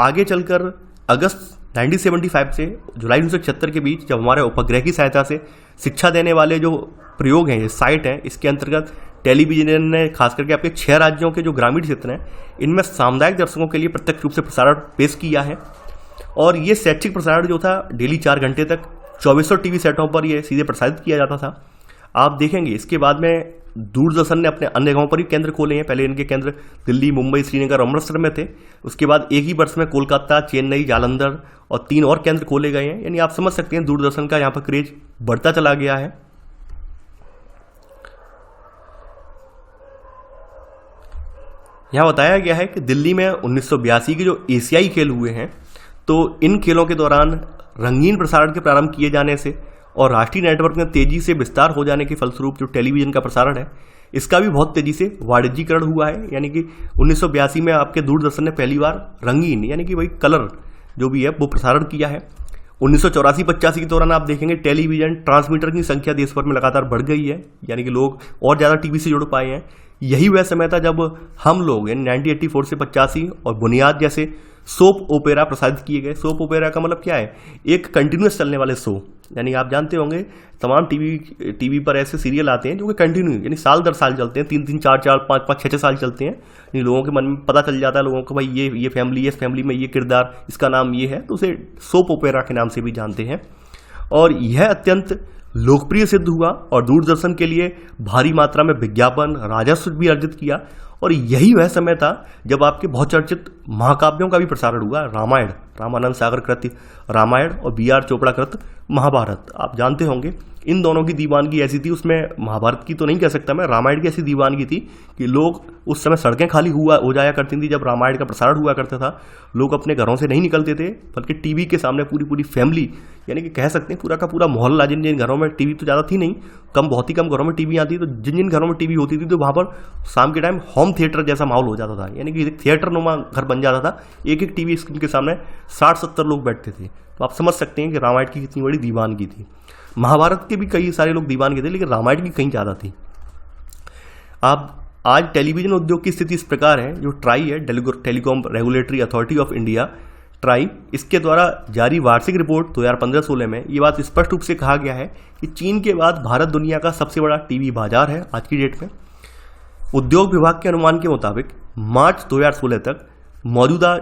आगे चलकर अगस्त 1975 से जुलाई 1976 के बीच जब हमारे उपग्रह की सहायता से शिक्षा देने वाले जो प्रयोग हैं, ये साइट हैं, इसके अंतर्गत टेलीविजन ने खास करके आपके 6 राज्यों के जो ग्रामीण क्षेत्र हैं इनमें सामुदायिक दर्शकों के लिए प्रत्यक्ष रूप से प्रसारण पेश किया है। और ये शैक्षिक प्रसारण जो था डेली 4 घंटे तक 2400 टीवी सेटों पर ये सीधे प्रसारित किया जाता था। आप देखेंगे इसके बाद में दूरदर्शन ने अपने अन्य जगहों पर ही केंद्र खोले हैं। पहले इनके केंद्र दिल्ली, मुंबई, श्रीनगर, अमृतसर में थे। उसके बाद एक ही वर्ष में कोलकाता, चेन्नई, जालंधर और 3 और केंद्र खोले गए हैं। यानी आप समझ सकते हैं दूरदर्शन का यहाँ पर क्रेज बढ़ता चला गया है। यहाँ बताया गया है कि दिल्ली में 1982 के जो एशियाई खेल हुए हैं, तो इन खेलों के दौरान रंगीन प्रसारण के प्रारंभ किए जाने से और राष्ट्रीय नेटवर्क में तेजी से विस्तार हो जाने के फलस्वरूप जो टेलीविजन का प्रसारण है इसका भी बहुत तेजी से वाणिज्यीकरण हुआ है। यानी कि 1982 में आपके दूरदर्शन ने पहली बार रंगीन यानी कि वही कलर जो भी है वो प्रसारण किया है। 1984-85 के दौरान आप देखेंगे टेलीविजन ट्रांसमीटर की संख्या देश भर में लगातार बढ़ गई है, यानी कि लोग और ज़्यादा टीवी से जुड़ पाए हैं। यही वह समय था जब हम लोग यानी 1984 से 85 और बुनियाद जैसे सोप ओपेरा प्रसारित किए गए। सोप ओपेरा का मतलब क्या है, एक कंटिन्यूस चलने वाले शो, यानी आप जानते होंगे तमाम टीवी पर ऐसे सीरियल आते हैं जो कि कंटिन्यू यानी साल दर साल चलते हैं, 3 4 5 5 6 साल चलते हैं। यानी लोगों के मन में पता चल जाता है लोगों को, भाई ये फैमिली, इस फैमिली में ये किरदार, इसका नाम ये है, तो उसे सोप ओपेरा के नाम से भी जानते हैं। और यह अत्यंत लोकप्रिय सिद्ध हुआ और दूरदर्शन के लिए भारी मात्रा में विज्ञापन राजस्व भी अर्जित किया। और यही वह समय था जब आपके बहुचर्चित महाकाव्यों का भी प्रसारण हुआ। रामायण, रामानंद सागर कृत रामायण और B.R. चोपड़ा कृत महाभारत, आप जानते होंगे इन दोनों की दीवानगी ऐसी थी, उसमें महाभारत की तो नहीं कह सकता मैं, रामायण की ऐसी दीवानगी थी कि लोग उस समय सड़कें खाली हो जाया करती थी जब रामायण का प्रसारण हुआ करता था। लोग अपने घरों से नहीं निकलते थे, बल्कि टीवी के सामने पूरी फैमिली, यानी कि कह सकते हैं पूरा का पूरा मोहल्ला, जिन जिन घरों में टीवी तो ज़्यादा थी नहीं, बहुत ही कम घरों में टीवी आती, तो जिन जिन घरों में टीवी होती थी तो वहाँ पर शाम के टाइम होम थिएटर जैसा माहौल हो जाता था, यानी कि थिएटर नुमा घर बन जाता था। एक एक टीवी स्क्रीन के सामने 60-70 लोग बैठते थे। तो आप समझ सकते हैं कि रामायण की कितनी बड़ी दीवानगी थी। महाभारत के भी कई सारे लोग दीवानगी थे, लेकिन रामायण की कहीं ज़्यादा थी। आप आज टेलीविजन उद्योग की स्थिति इस प्रकार है, जो ट्राई है, telecom regulatory authority of India, try, इसके द्वारा जारी वार्षिक रिपोर्ट 2015-16 में ये बात स्पष्ट रूप से कहा गया है कि चीन के बाद भारत दुनिया का सबसे बड़ा टीवी बाजार है आज की डेट में। उद्योग विभाग के अनुमान के मुताबिक मार्च 2016 तक मौजूदा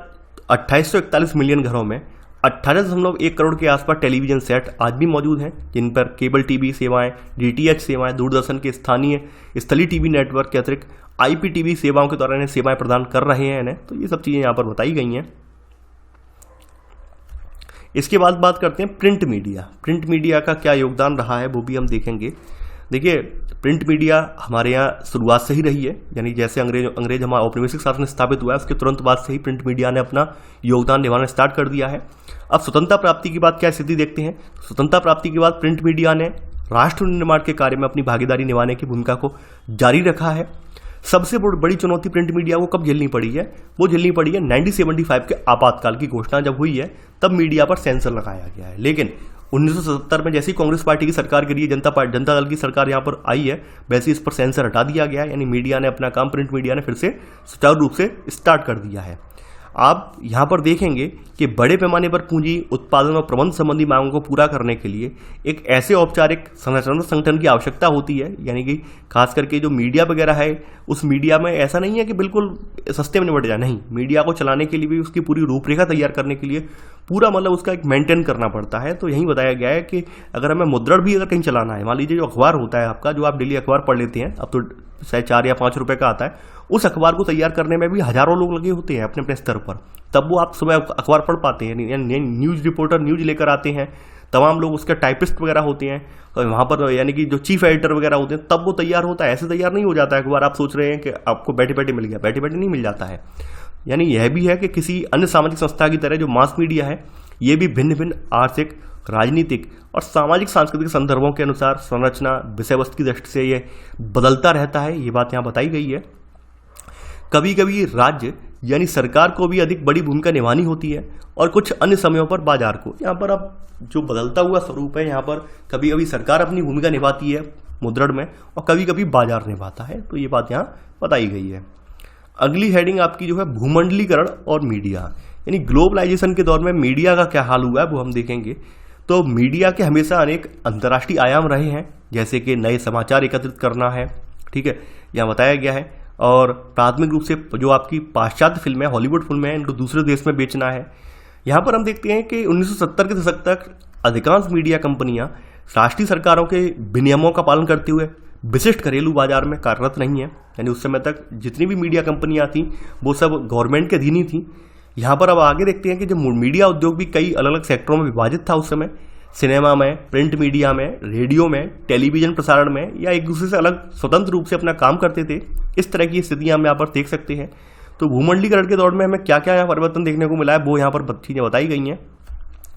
2841 मिलियन घरों में 18.1 करोड़ के आसपास टेलीविजन सेट आज भी मौजूद हैं, जिन पर केबल टीवी सेवाएं, DTH सेवाएं, दूरदर्शन के स्थलीय टीवी नेटवर्क के अतिरिक्त IPTV सेवाओं के द्वारा इन्हें सेवाएं प्रदान कर रहे हैं इन्हें। तो ये सब चीज़ें यहाँ पर बताई गई हैं। इसके बाद बात करते हैं प्रिंट मीडिया। प्रिंट मीडिया का क्या योगदान रहा है वो भी हम देखेंगे। देखिए, प्रिंट मीडिया हमारे यहाँ शुरुआत से ही रही है, यानी जैसे अंग्रेज हमारा औपनिवेशिक शासन स्थापित हुआ है उसके तुरंत बाद से ही प्रिंट मीडिया ने अपना योगदान निभाना स्टार्ट कर दिया है। अब स्वतंत्रता प्राप्ति के बाद क्या स्थिति देखते हैं। स्वतंत्रता प्राप्ति के बाद प्रिंट मीडिया ने राष्ट्र निर्माण के कार्य में अपनी भागीदारी निभाने की भूमिका को जारी रखा है। सबसे बड़ी चुनौती प्रिंट मीडिया को कब झेलनी पड़ी है, वो झेलनी पड़ी है 1975 के आपातकाल की घोषणा जब हुई है, तब मीडिया पर सेंसर लगाया गया है। लेकिन 1977 में जैसी कांग्रेस पार्टी की सरकार गिरी है, जनता दल की सरकार यहाँ पर आई है, वैसे इस पर सेंसर हटा दिया गया है, यानी मीडिया ने अपना काम, प्रिंट मीडिया ने फिर से सुचारू रूप से स्टार्ट कर दिया है। आप यहाँ पर देखेंगे कि बड़े पैमाने पर पूंजी उत्पादन और प्रबंध संबंधी मांगों को पूरा करने के लिए एक ऐसे औपचारिक संगठन की आवश्यकता होती है, यानी कि खास करके जो मीडिया वगैरह है, उस मीडिया में ऐसा नहीं है कि बिल्कुल सस्ते में निपट जाए, नहीं, मीडिया को चलाने के लिए भी उसकी पूरी रूपरेखा तैयार करने के लिए पूरा मतलब उसका एक मेंटेन करना पड़ता है। तो यही बताया गया है कि अगर हमें मुद्रण भी अगर कहीं चलाना है, मान लीजिए जो अखबार होता है आपका, जो आप डेली अखबार पढ़ लेते हैं, अब तो शायद 4 या 5 रुपए का आता है, उस अखबार को तैयार करने में भी हजारों लोग लगे होते हैं अपने अपने स्तर पर, तब वो आप सुबह अखबार पढ़ पाते हैं। न्यूज़ रिपोर्टर न्यूज़ लेकर आते हैं, तमाम लोग उसके टाइपिस्ट वगैरह होते हैं, तो वहाँ पर यानी कि जो चीफ एडिटर वगैरह होते हैं, तब वो तैयार होता है। ऐसे तैयार नहीं हो जाता है अखबार, आप सोच रहे हैं कि आपको बैठे बैठे मिल गया, बैठे बैठे नहीं मिल जाता है। यानी यह भी है कि किसी अन्य सामाजिक संस्था की तरह जो मास मीडिया है, ये भी भिन्न भिन्न आर्थिक, राजनीतिक और सामाजिक सांस्कृतिक संदर्भों के अनुसार संरचना, विषय वस्तु की दृष्टि से ये बदलता रहता है, ये बात यहाँ बताई गई है। कभी कभी राज्य यानी सरकार को भी अधिक बड़ी भूमिका निभानी होती है और कुछ अन्य समयों पर बाजार को। यहाँ पर अब जो बदलता हुआ स्वरूप है, यहाँ पर कभी कभी सरकार अपनी भूमिका निभाती है मुद्रण में और कभी कभी बाजार निभाता है, तो ये बात यहाँ बताई गई है। अगली हेडिंग आपकी जो है भूमंडलीकरण और मीडिया, यानी ग्लोबलाइजेशन के दौर में मीडिया का क्या हाल हुआ है वो हम देखेंगे। तो मीडिया के हमेशा अनेक अंतर्राष्ट्रीय आयाम रहे हैं, जैसे कि नए समाचार एकत्रित करना है, ठीक है, यहाँ बताया गया है, और प्राथमिक रूप से जो आपकी पाश्चात्य फिल्में, हॉलीवुड फिल्में, इनको दूसरे देश में बेचना है। यहाँ पर हम देखते हैं कि 1970 के दशक तक अधिकांश मीडिया कंपनियां राष्ट्रीय सरकारों के विनियमों का पालन करते हुए विशिष्ट घरेलू बाजार में कार्यरत नहीं है, यानी उस समय तक जितनी भी मीडिया कंपनियां थीं वो सब गवर्नमेंट के अधीन ही थी। यहाँ पर अब आगे देखते हैं कि जो मीडिया उद्योग भी कई अलग अलग सेक्टरों में विभाजित था उस समय, सिनेमा में, प्रिंट मीडिया में, रेडियो में, टेलीविजन प्रसारण में, या एक दूसरे से अलग स्वतंत्र रूप से अपना काम करते थे। इस तरह की स्थितियां हम यहाँ पर देख सकते हैं। तो भूमंडलीकरण के दौर में हमें क्या क्या यहाँ परिवर्तन देखने को मिला है वो यहाँ पर चीज़ें बताई गई हैं।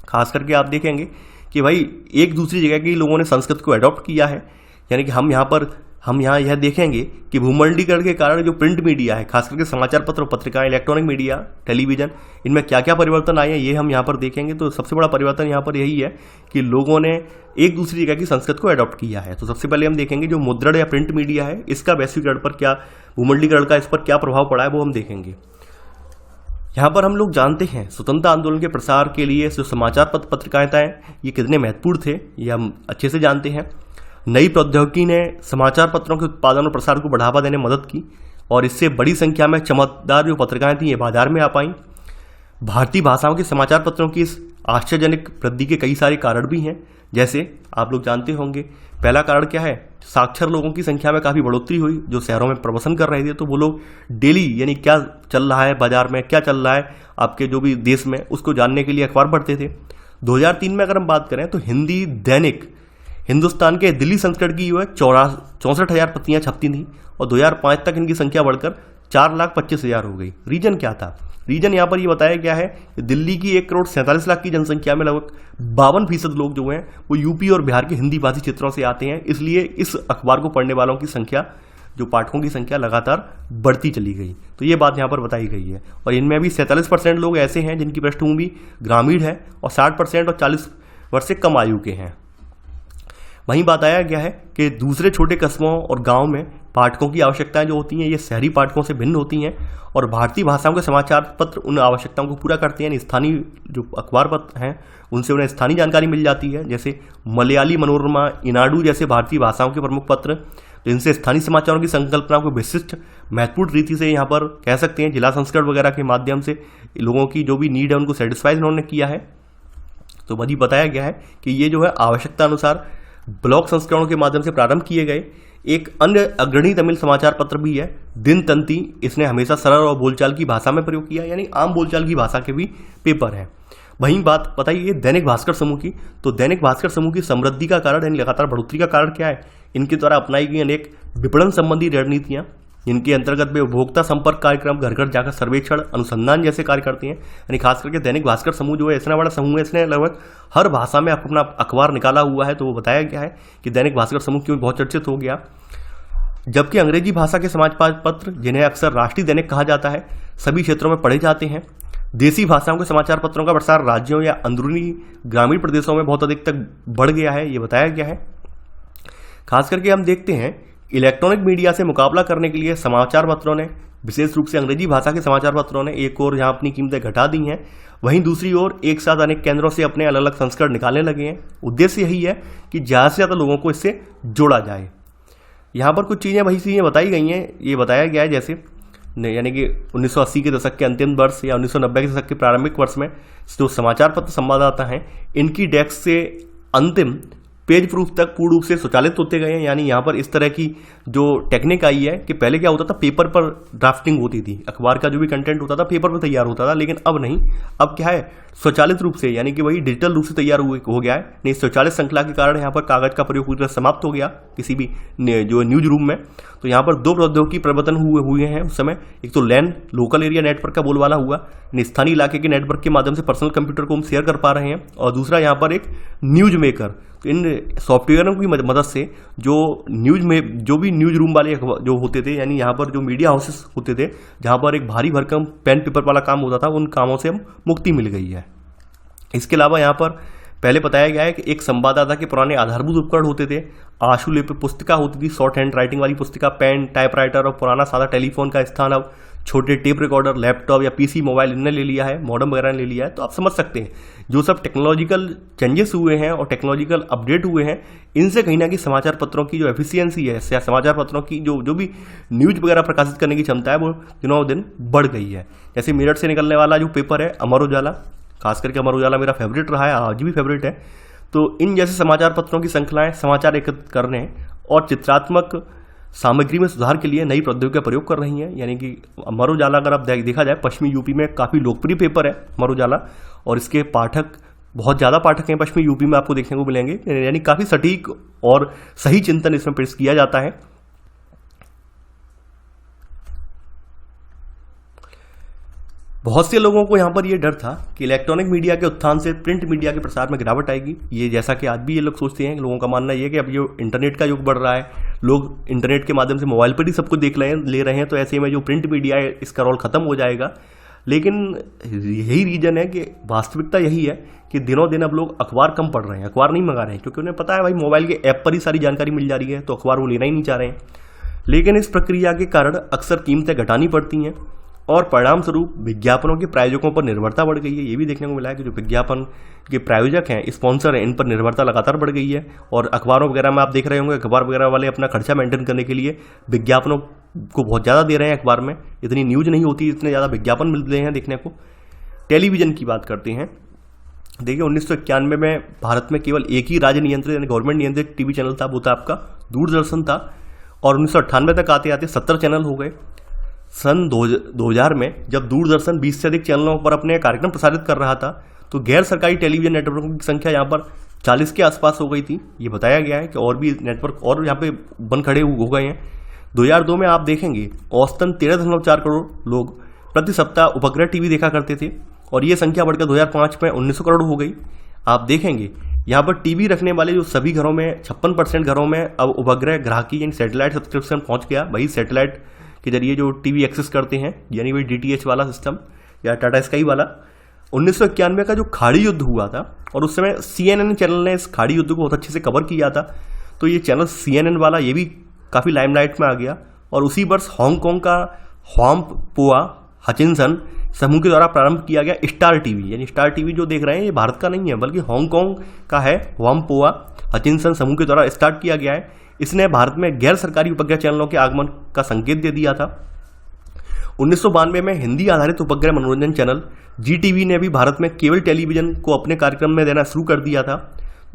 खास करके आप देखेंगे कि भाई एक दूसरी जगह के लोगों ने संस्कृत को अडॉप्ट किया है, यानी कि हम यहाँ यह देखेंगे कि भूमंडलीकरण के कारण जो प्रिंट मीडिया है, खास करके समाचार पत्र, पत्रिकाएं, इलेक्ट्रॉनिक मीडिया, टेलीविजन, इनमें क्या क्या परिवर्तन आए हैं ये हम यहाँ पर देखेंगे। तो सबसे बड़ा परिवर्तन यहाँ पर यही है कि लोगों ने एक दूसरी जगह की संस्कृत को अडॉप्ट किया है। तो सबसे पहले हम देखेंगे जो मुद्रण या प्रिंट मीडिया है, इसका वैश्वीकरण पर क्या, भूमंडलीकरण का इस पर क्या प्रभाव पड़ा है वो हम देखेंगे। यहाँ पर हम लोग जानते हैं स्वतंत्रता आंदोलन के प्रसार के लिए जो समाचार पत्र पत्रिकाएं ये कितने महत्वपूर्ण थे, ये हम अच्छे से जानते हैं। नई प्रौद्योगिकी ने समाचार पत्रों के उत्पादन और प्रसार को बढ़ावा देने में मदद की और इससे बड़ी संख्या में चमकदार जो पत्रिकाएं थी ये बाजार में आ पाई। भारतीय भाषाओं के समाचार पत्रों की इस आश्चर्यजनक वृद्धि के कई सारे कारण भी हैं। जैसे आप लोग जानते होंगे, पहला कारण क्या है, साक्षर लोगों की संख्या में काफ़ी बढ़ोतरी हुई जो शहरों में प्रवसन कर रहे थे, तो वो लोग डेली यानी क्या चल रहा है बाजार में, क्या चल रहा है आपके जो भी देश में, उसको जानने के लिए अखबार पढ़ते थे। 2003 में अगर हम बात करें तो हिंदी दैनिक हिंदुस्तान के दिल्ली संस्करण की 64,000 प्रतियां छपती थी और 2005 तक इनकी संख्या बढ़कर 4,25,000 हो गई। रीजन क्या था? रीजन यहाँ पर ये बताया गया है कि दिल्ली की 1,47,00,000 की जनसंख्या में लगभग 52% लोग जो हैं वो यूपी और बिहार के हिंदी भाषी क्षेत्रों से आते हैं, इसलिए इस अखबार को पढ़ने वालों की संख्या, जो पाठकों की संख्या लगातार बढ़ती चली गई। तो ये बात यहाँ पर बताई गई है और इनमें भी 47% लोग ऐसे हैं जिनकी पृष्ठभूमि ग्रामीण है और 60% और 40 वर्ष से कम आयु के हैं। वहीं बताया गया है कि दूसरे छोटे कस्बों और गांव में पाठकों की आवश्यकताएं जो होती हैं ये शहरी पाठकों से भिन्न होती हैं और भारतीय भाषाओं के समाचार पत्र उन आवश्यकताओं को पूरा करते हैं। स्थानीय जो अखबार पत्र हैं उनसे उन्हें स्थानीय जानकारी मिल जाती है, जैसे मलयाली मनोरमा, ईनाडू जैसे भारतीय भाषाओं के प्रमुख पत्र, तो इनसे स्थानीय समाचारों की संकल्पना को विशिष्ट महत्वपूर्ण रीति से यहाँ पर कह सकते हैं जिला संस्करण वगैरह के माध्यम से लोगों की जो भी नीड है उनको सेटिस्फाई उन्होंने किया है। तो वही बताया गया है कि ये जो है आवश्यकता अनुसार ब्लॉक संस्करणों के माध्यम से प्रारंभ किए गए। एक अन्य अग्रणी तमिल समाचार पत्र भी है दिनतंती, इसने हमेशा सरल और बोलचाल की भाषा में प्रयोग किया, यानी आम बोलचाल की भाषा के भी पेपर हैं। वहीं बात बताइए दैनिक भास्कर समूह की, तो दैनिक भास्कर समूह की समृद्धि का कारण यानी लगातार बढ़ोतरी का कारण क्या है? इनके द्वारा अपनाई गई अनेक विपणन संबंधी रणनीतियां, इनके अंतर्गत वे उपभोक्ता संपर्क कार्यक्रम, घर घर जाकर सर्वेक्षण, अनुसंधान जैसे कार्य करते हैं। यानी खास करके दैनिक भास्कर समूह जो है इतना बड़ा समूह है, इसने लगभग हर भाषा में अपना अखबार निकाला हुआ है। तो वो बताया गया है कि दैनिक भास्कर समूह क्यों बहुत चर्चित हो गया। जबकि अंग्रेजी भाषा के समाचार पत्र, जिन्हें अक्सर राष्ट्रीय दैनिक कहा जाता है, सभी क्षेत्रों में पढ़े जाते हैं। देसी भाषाओं के समाचार पत्रों का प्रसार राज्यों या अंदरूनी ग्रामीण प्रदेशों में बहुत अधिक तक बढ़ गया है, ये बताया गया है। खास करके हम देखते हैं इलेक्ट्रॉनिक मीडिया से मुकाबला करने के लिए समाचार पत्रों ने, विशेष रूप से अंग्रेजी भाषा के समाचार पत्रों ने एक और जहां अपनी कीमतें घटा दी हैं, वहीं दूसरी ओर एक साथ अनेक केंद्रों से अपने अलग अलग संस्करण निकालने लगे हैं। उद्देश्य यही है कि ज़्यादा से ज़्यादा लोगों को इससे जोड़ा जाए। यहाँ पर कुछ चीज़ें वही चीज़ें बताई गई हैं, ये बताया गया है जैसे यानी कि 1980 के दशक के अंतिम वर्ष या 1990 के दशक के प्रारंभिक वर्ष में जो समाचार पत्र संवाददाता हैं, इनकी डेस्क से अंतिम पेज प्रूफ तक पूर्ण रूप से स्वचालित होते गए हैं। यानी यहाँ पर इस तरह की जो टेक्निक आई है कि पहले क्या होता था, पेपर पर ड्राफ्टिंग होती थी, अखबार का जो भी कंटेंट होता था पेपर पर तैयार होता था, लेकिन अब नहीं, अब क्या है स्वचालित रूप से, यानी कि वही डिजिटल रूप से तैयार हो गया है। नहीं, स्वचालित श्रृंखला के कारण यहाँ पर कागज का प्रयोग पूरी तरह समाप्त हो गया किसी भी जो न्यूज रूम में। तो यहाँ पर दो प्रौद्योगिकी परिवर्तन हुए हैं उस समय। एक तो लैन लोकल एरिया नेटवर्क का बोलबाला हुआ, स्थानीय इलाके के नेटवर्क के माध्यम से पर्सनल कंप्यूटर को हम शेयर कर पा रहे हैं, और दूसरा यहाँ पर एक न्यूज मेकर। तो इन सॉफ्टवेयरों की मदद से जो भी न्यूज रूम वाले जो होते थे, यानी यहाँ पर जो मीडिया हाउसेस होते थे जहाँ पर एक भारी भरकम पेन पेपर वाला काम होता था, उन कामों से हम मुक्ति मिल गई है। इसके अलावा यहाँ पर पहले बताया गया है कि एक संवाददाता के पुराने आधारभूत उपकरण होते थे। आशुलिपि पुस्तिका होती थी, शॉर्ट हैंड राइटिंग वाली पुस्तिका, पेन, टाइपराइटर और पुराना सादा टेलीफोन का स्थान अब छोटे टेप रिकॉर्डर, लैपटॉप या पीसी, मोबाइल इनने ले लिया है, मॉडर्न वगैरह ने ले लिया है। तो आप समझ सकते हैं जो सब टेक्नोलॉजिकल चेंजेस हुए हैं और टेक्नोलॉजिकल अपडेट हुए हैं, इनसे कहीं ना कहीं समाचार पत्रों की जो एफिशिएंसी है या समाचार पत्रों की जो भी न्यूज वगैरह प्रकाशित करने की क्षमता है वो दिनों दिन बढ़ गई है। जैसे मेरठ से निकलने वाला जो पेपर है अमर उजाला, खास करके अमर उजाला मेरा फेवरेट रहा है, आज भी फेवरेट है। तो इन जैसे समाचार पत्रों की श्रृंखलाएं समाचार एकत्रित करने और चित्रात्मक सामग्री में सुधार के लिए नई प्रौद्योगिकी का प्रयोग कर रही हैं। यानी कि अमर उजाला अगर आप देखा जाए, पश्चिमी यूपी में काफ़ी लोकप्रिय पेपर है अमर उजाला, और इसके पाठक बहुत ज़्यादा पाठक हैं पश्चिमी यूपी में, आपको देखने को मिलेंगे। यानी काफ़ी सटीक और सही चिंतन इसमें पेश किया जाता है। बहुत से लोगों को यहाँ पर यह डर था कि इलेक्ट्रॉनिक मीडिया के उत्थान से प्रिंट मीडिया के प्रसार में गिरावट आएगी। ये जैसा कि आज भी ये लोग सोचते हैं, लोगों का मानना ये है कि अब ये इंटरनेट का युग बढ़ रहा है, लोग इंटरनेट के माध्यम से मोबाइल पर ही सब कुछ देख ले रहे हैं, तो ऐसे में जो प्रिंट मीडिया है इसका रोल खत्म हो जाएगा। लेकिन यही रीजन है कि वास्तविकता यही है कि दिनों दिन अब लोग अखबार कम पढ़ रहे हैं, अखबार नहीं मंगा रहे हैं, क्योंकि उन्हें पता है भाई मोबाइल के ऐप पर ही सारी जानकारी मिल जा रही है, तो अखबार वो लेना ही नहीं चाह रहे हैं। लेकिन इस प्रक्रिया के कारण अक्सर कीमतें घटानी पड़ती हैं और परिणाम स्वरूप विज्ञापनों के प्रायोजकों पर निर्भरता बढ़ गई है। ये भी देखने को मिला है कि जो विज्ञापन के प्रायोजक हैं, स्पॉन्सर हैं, इन पर निर्भरता लगातार बढ़ गई है। और अखबारों वगैरह में आप देख रहे होंगे, अखबार वगैरह वाले अपना खर्चा मेंटेन करने के लिए विज्ञापनों को बहुत ज़्यादा दे रहे हैं। अखबार में इतनी न्यूज नहीं होती, इतने ज़्यादा विज्ञापन मिलते हैं देखने को। टेलीविज़न की बात करते हैं। देखिए 1991 में भारत में केवल एक ही राज्य नियंत्रित यानी गवर्नमेंट नियंत्रित टीवी चैनल था, वो था आपका दूरदर्शन था। और 1998 तक आते आते 17 चैनल हो गए। सन 2000 में जब दूरदर्शन 20 से अधिक चैनलों पर अपने कार्यक्रम प्रसारित कर रहा था, तो गैर सरकारी टेलीविजन नेटवर्कों की संख्या यहाँ पर 40 के आसपास हो गई थी। ये बताया गया है कि और भी नेटवर्क और यहाँ पे बन खड़े हो गए हैं। 2002 में आप देखेंगे औसतन 13.4 करोड़ लोग प्रति सप्ताह उपग्रह टीवी देखा करते थे, और ये संख्या बढ़कर 2005 में 1900 करोड़ हो गई। आप देखेंगे यहाँ पर टीवी रखने वाले जो सभी घरों में 56% घरों में अब उपग्रह ग्राहकी यानी सैटेलाइट सब्सक्रिप्शन पहुँच गया। वही सैटेलाइट के जरिए जो टीवी एक्सेस करते हैं, यानी वही DTH वाला सिस्टम या टाटा स्काई वाला। 1991 का जो खाड़ी युद्ध हुआ था, और उस समय CNN चैनल ने इस खाड़ी युद्ध को बहुत अच्छे से कवर किया था, तो ये चैनल CNN वाला ये भी काफ़ी लाइमलाइट में आ गया। और उसी वर्ष हांगकांग का ह्वाम्पोआ हचिनसन समूह के द्वारा प्रारंभ किया गया स्टार टीवी, यानी स्टार टीवी जो देख रहे हैं ये भारत का नहीं है बल्कि हांगकांग का है। ह्वाम्पोआ हचिनसन समूह के द्वारा स्टार्ट किया गया है। इसने भारत में गैर सरकारी उपग्रह चैनलों के आगमन का संकेत दे दिया था। 1992 में हिंदी आधारित उपग्रह मनोरंजन चैनल GTV ने भी भारत में केबल टेलीविजन को अपने कार्यक्रम में देना शुरू कर दिया था।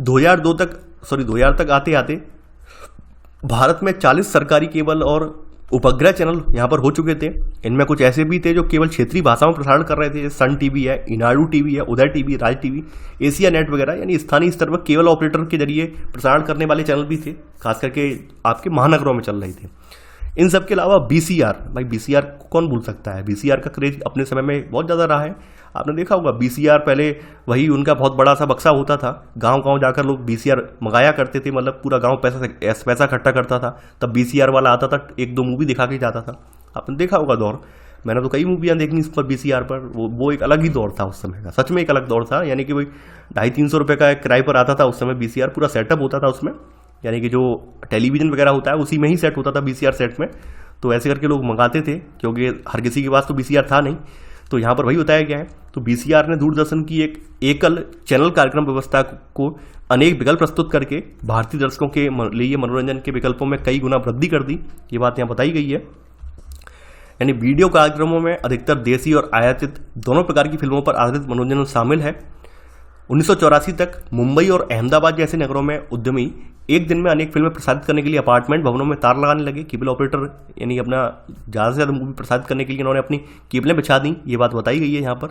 2000 तक आते आते भारत में 40 सरकारी केबल और उपग्रह चैनल यहाँ पर हो चुके थे। इनमें कुछ ऐसे भी थे जो केवल क्षेत्रीय भाषाओं में प्रसारण कर रहे थे, जैसे सन टीवी है, ईनाडू टीवी है, उदय टीवी, राज टीवी, एशिया नेट वगैरह, यानी स्थानीय स्तर पर केबल ऑपरेटर के जरिए प्रसारण करने वाले चैनल भी थे, खास करके आपके महानगरों में चल रहे थे। इन सब के अलावा BCR, भाई BCR को कौन भूल सकता है। BCR का क्रेज अपने समय में बहुत ज़्यादा रहा है। आपने देखा होगा BCR पहले वही उनका बहुत बड़ा सा बक्सा होता था, गांव-गांव जाकर लोग BCR मंगाया करते थे, मतलब पूरा गांव पैसा इकट्ठा करता था, तब BCR वाला आता था, 1-2 मूवी दिखा के जाता था। आपने देखा होगा दौर, मैंने तो कई मूवियाँ देखी इस पर BCR पर। वो एक अलग ही दौर था उस समय का, सच में एक अलग दौर था। यानी कि वही 250-300 रुपये का किराए पर आता था उस समय BCR, पूरा सेटअप होता था उसमें, यानी कि जो टेलीविज़न वगैरह होता है उसी में ही सेट होता था BCR सेट में। तो ऐसे करके लोग मंगाते थे, क्योंकि हर किसी के पास तो BCR था नहीं। तो यहाँ पर वही बताया गया है। तो BCR ने दूरदर्शन की एक एकल चैनल कार्यक्रम व्यवस्था को अनेक विकल्प प्रस्तुत करके भारतीय दर्शकों के लिए मनोरंजन के विकल्पों में कई गुना वृद्धि कर दी। ये बात यहाँ बताई गई है। यानी वीडियो कार्यक्रमों में अधिकतर देसी और आयातित दोनों प्रकार की फिल्मों पर आधारित मनोरंजन शामिल है। 1984 तक मुंबई और अहमदाबाद जैसे नगरों में उद्यमी एक दिन में अनेक फिल्में प्रसारित करने के लिए अपार्टमेंट भवनों में तार लगाने लगे। केबल ऑपरेटर यानी अपना ज़्यादा से ज़्यादा मूवी प्रसारित करने के लिए इन्होंने अपनी केबलें बिछा दी। ये बात बताई गई है यहाँ पर।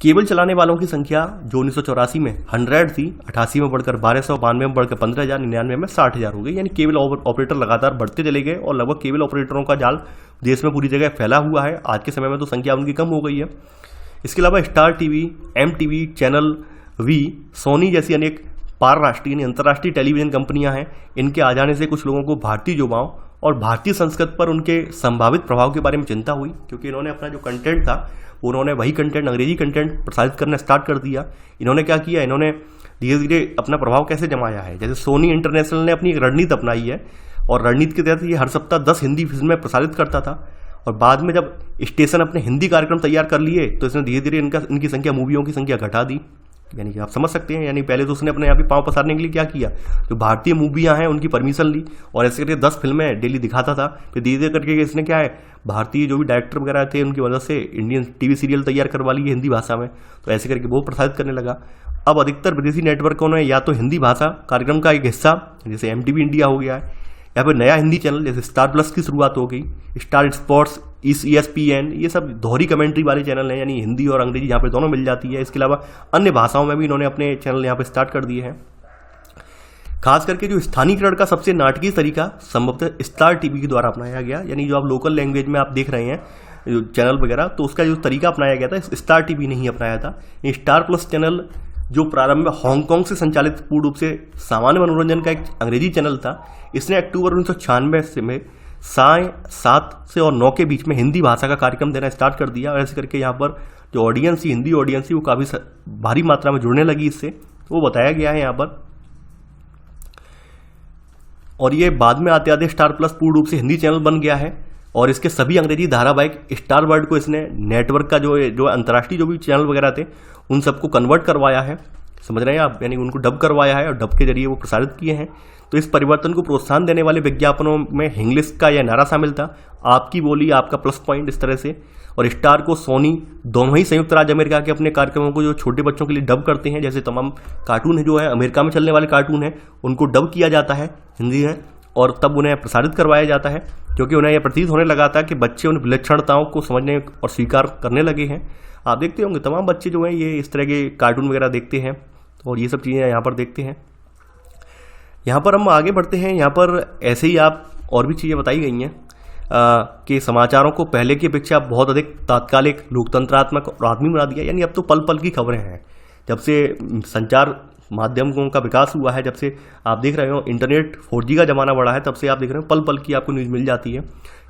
केबल चलाने वालों की संख्या जो 1984 में 100 थी, 88 में बढ़कर 1200, 92 में बढ़कर 15,000, 99 में 60,000 हो गई। यानी केबल ऑपरेटर लगातार बढ़ते चले गए और लगभग केबल ऑपरेटरों का जाल देश में पूरी जगह फैला हुआ है। आज के समय में तो संख्या उनकी कम हो गई है। इसके अलावा Star TV, MTV, channel V, Sony जैसी अनेक पारराष्ट्रीय यानी अंतर्राष्ट्रीय टेलीविजन कंपनियां हैं। इनके आ जाने से कुछ लोगों को भारतीय युवाओं और भारतीय संस्कृति पर उनके संभावित प्रभाव के बारे में चिंता हुई, क्योंकि इन्होंने अपना जो कंटेंट था उन्होंने वही कंटेंट, अंग्रेजी कंटेंट प्रसारित करना स्टार्ट कर दिया। इन्होंने क्या किया, इन्होंने धीरे धीरे अपना प्रभाव कैसे जमाया है। जैसे सोनी इंटरनेशनल ने अपनी एक रणनीति अपनाई है, और रणनीति के तहत ये हर सप्ताह 10 हिंदी फिल्में प्रसारित करता था। और बाद में जब स्टेशन अपने हिंदी कार्यक्रम तैयार कर लिए तो इसने धीरे धीरे इनकी संख्या, मूवियों की संख्या घटा दी। यानी कि आप समझ सकते हैं, यानी पहले तो उसने अपने यहाँ पे पाँव पसारने के लिए क्या किया, जो भारतीय मूवियाँ हैं उनकी परमिशन ली और ऐसे करके 10 फिल्में डेली दिखाता था। फिर धीरे धीरे करके इसने क्या है, भारतीय जो भी डायरेक्टर वगैरह थे उनकी मदद से इंडियन टीवी सीरियल तैयार करवा लिए हिंदी भाषा में। तो ऐसे करके वो प्रसारित करने लगा। अब अधिकतर विदेशी नेटवर्कों ने या तो हिंदी भाषा कार्यक्रम का एक हिस्सा जैसे MTV इंडिया हो गया है, या फिर नया हिंदी चैनल जैसे स्टार प्लस की शुरुआत हो गई, स्टार स्पोर्ट्स, ESPN, ये सब दोहरी कमेंट्री वाले चैनल हैं, यानी हिंदी और अंग्रेजी यहाँ पे दोनों मिल जाती है। इसके अलावा अन्य भाषाओं में भी इन्होंने अपने चैनल यहाँ पे स्टार्ट कर दिए हैं। खास करके जो स्थानीयकरण का सबसे नाटकीय तरीका संभवतः स्टार टीवी के द्वारा अपनाया गया। यानी जो आप लोकल लैंग्वेज में आप देख रहे हैं जो चैनल वगैरह, तो उसका जो तरीका अपनाया गया था स्टार टीवी नहीं अपनाया था। स्टार प्लस चैनल जो प्रारंभ में हांगकांग से संचालित पूर्ण रूप से सामान्य मनोरंजन का एक अंग्रेजी चैनल था, इसने अक्टूबर 1996 में साय 7 से और 9 के बीच में हिंदी भाषा का कार्यक्रम देना स्टार्ट कर दिया। और ऐसे करके यहाँ पर जो ऑडियंस थी, हिंदी ऑडियंस थी, वो काफ़ी भारी मात्रा में जुड़ने लगी इससे, वो बताया गया है यहाँ पर। और ये बाद में आते आते स्टार प्लस पूर्ण रूप से हिंदी चैनल बन गया है। और इसके सभी अंग्रेजी धारावाहिक स्टार वर्ल्ड को इसने नेटवर्क का जो अंतर्राष्ट्रीय जो भी चैनल वगैरह थे उन सबको कन्वर्ट करवाया है, समझ रहे हैं आप, यानी उनको डब करवाया है और डब के जरिए वो प्रसारित किए हैं। तो इस परिवर्तन को प्रोत्साहन देने वाले विज्ञापनों में इंग्लिश का यह नारा शामिल था, आपकी बोली आपका प्लस पॉइंट, इस तरह से। और स्टार को सोनी दोनों ही संयुक्त राज्य अमेरिका के अपने कार्यक्रमों को जो छोटे बच्चों के लिए डब करते हैं, जैसे तमाम कार्टून है जो है अमेरिका में चलने वाले कार्टून है उनको डब किया जाता है हिंदी में और तब उन्हें प्रसारित करवाया जाता है, क्योंकि उन्हें यह प्रतीत होने लगा था कि बच्चे उन विलक्षणताओं को समझने और स्वीकार करने लगे हैं। आप देखते होंगे तमाम बच्चे जो हैं ये इस तरह के कार्टून वगैरह देखते हैं और ये सब चीज़ें यहाँ पर देखते हैं। यहाँ पर हम आगे बढ़ते हैं। यहाँ पर ऐसे ही आप और भी चीज़ें बताई गई हैं कि समाचारों को पहले की अपेक्षा बहुत अधिक तात्कालिक, लोकतंत्रात्मक और आदमी बना दिया, यानी अब तो पल पल की खबरें हैं। जब से संचार माध्यमों का विकास हुआ है, जब से आप देख रहे हो इंटरनेट 4G का ज़माना बढ़ा है, तब से आप देख रहे हो पल पल की आपको न्यूज़ मिल जाती है।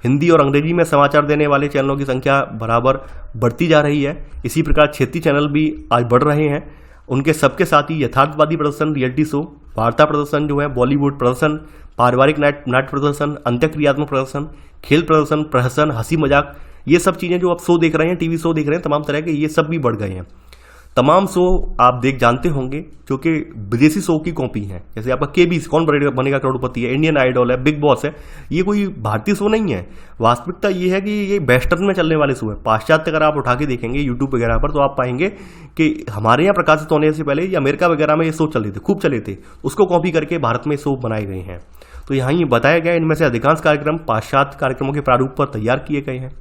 हिंदी और अंग्रेजी में समाचार देने वाले चैनलों की संख्या बराबर बढ़ती जा रही है। इसी प्रकार क्षेत्रीय चैनल भी आज बढ़ रहे हैं। उनके सबके साथ ही यथार्थवादी प्रदर्शन, रियलिटी शो, वार्ता प्रदर्शन जो है, बॉलीवुड प्रदर्शन, पारिवारिक नाट्य प्रदर्शन, अंत्यक्रियात्मक प्रदर्शन, खेल प्रदर्शन, प्रहसन, हंसी मजाक, ये सब चीज़ें जो आप शो देख रहे हैं, टीवी शो देख रहे हैं तमाम तरह के, ये सब भी बढ़ गए हैं। तमाम शो आप जानते होंगे जो कि विदेशी शो की कॉपी हैं, जैसे आपका केबीसी, कौन बनेगा करोड़पति है, इंडियन आइडल है, बिग बॉस है, ये कोई भारतीय शो नहीं है। वास्तविकता ये है कि ये वेस्टर्न में चलने वाले शो है। पाश्चात्य अगर आप उठा के देखेंगे यूट्यूब वगैरह पर तो आप पाएंगे कि हमारे यहाँ प्रकाशित होने से पहले ये अमेरिका वगैरह में ये शो चले थे, खूब चले थे, उसको कॉपी करके भारत में शो बनाए गए हैं। तो यहाँ ये बताया गया इनमें से अधिकांश कार्यक्रम पाश्चात्य कार्यक्रमों के प्रारूप पर तैयार किए गए हैं।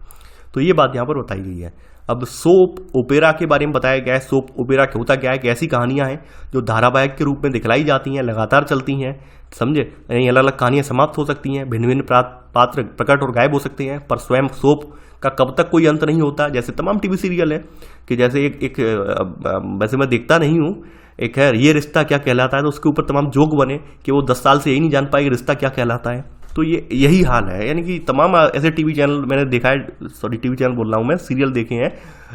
तो ये बात यहाँ पर बताई गई है। अब सोप ओपेरा के बारे में बताया गया है। सोप ओपेरा होता क्या है कि ऐसी कहानियां हैं जो धारावाहिक के रूप में दिखलाई जाती हैं, लगातार चलती हैं, समझे, यानी अलग अलग कहानियां समाप्त हो सकती हैं, भिन्न भिन्न पात्र प्रकट और गायब हो सकते हैं, पर स्वयं सोप का कब तक कोई अंत नहीं होता। जैसे तमाम टीवी सीरियल है कि जैसे एक वैसे मैं देखता नहीं हूँ, एक है ये रिश्ता क्या कहलाता है, तो उसके ऊपर तमाम जोक बने कि वो 10 साल से यही नहीं जान पाए कि रिश्ता क्या कहलाता है। तो ये यही हाल है, यानी कि तमाम ऐसे टीवी चैनल मैंने देखा है, सॉरी टीवी चैनल बोल रहा हूँ मैं, सीरियल देखे हैं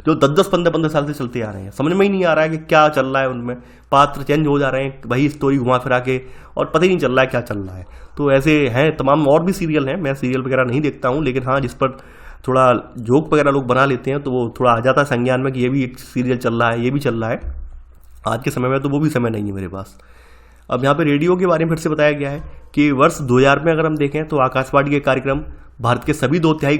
जो 10-10, 15-15 साल से चलते आ रहे हैं। समझ में ही नहीं आ रहा है कि क्या चल रहा है, उनमें पात्र चेंज हो जा रहे हैं, वही स्टोरी घुमा फिरा के, और पता ही नहीं चल रहा है क्या चल रहा है। तो ऐसे हैं तमाम और भी सीरियल हैं। मैं सीरियल वगैरह नहीं देखता हूँ, लेकिन हाँ जिस पर थोड़ा जोक वगैरह लोग बना लेते हैं तो वो थोड़ा आ जाता है संज्ञान में कि ये भी एक सीरियल चल रहा है, ये भी चल रहा है। आज के समय में तो वो भी समय नहीं है मेरे पास। अब यहाँ पे रेडियो के बारे में फिर से बताया गया है कि वर्ष 2000 में अगर हम देखें तो आकाशवाणी के कार्यक्रम भारत के सभी 2/3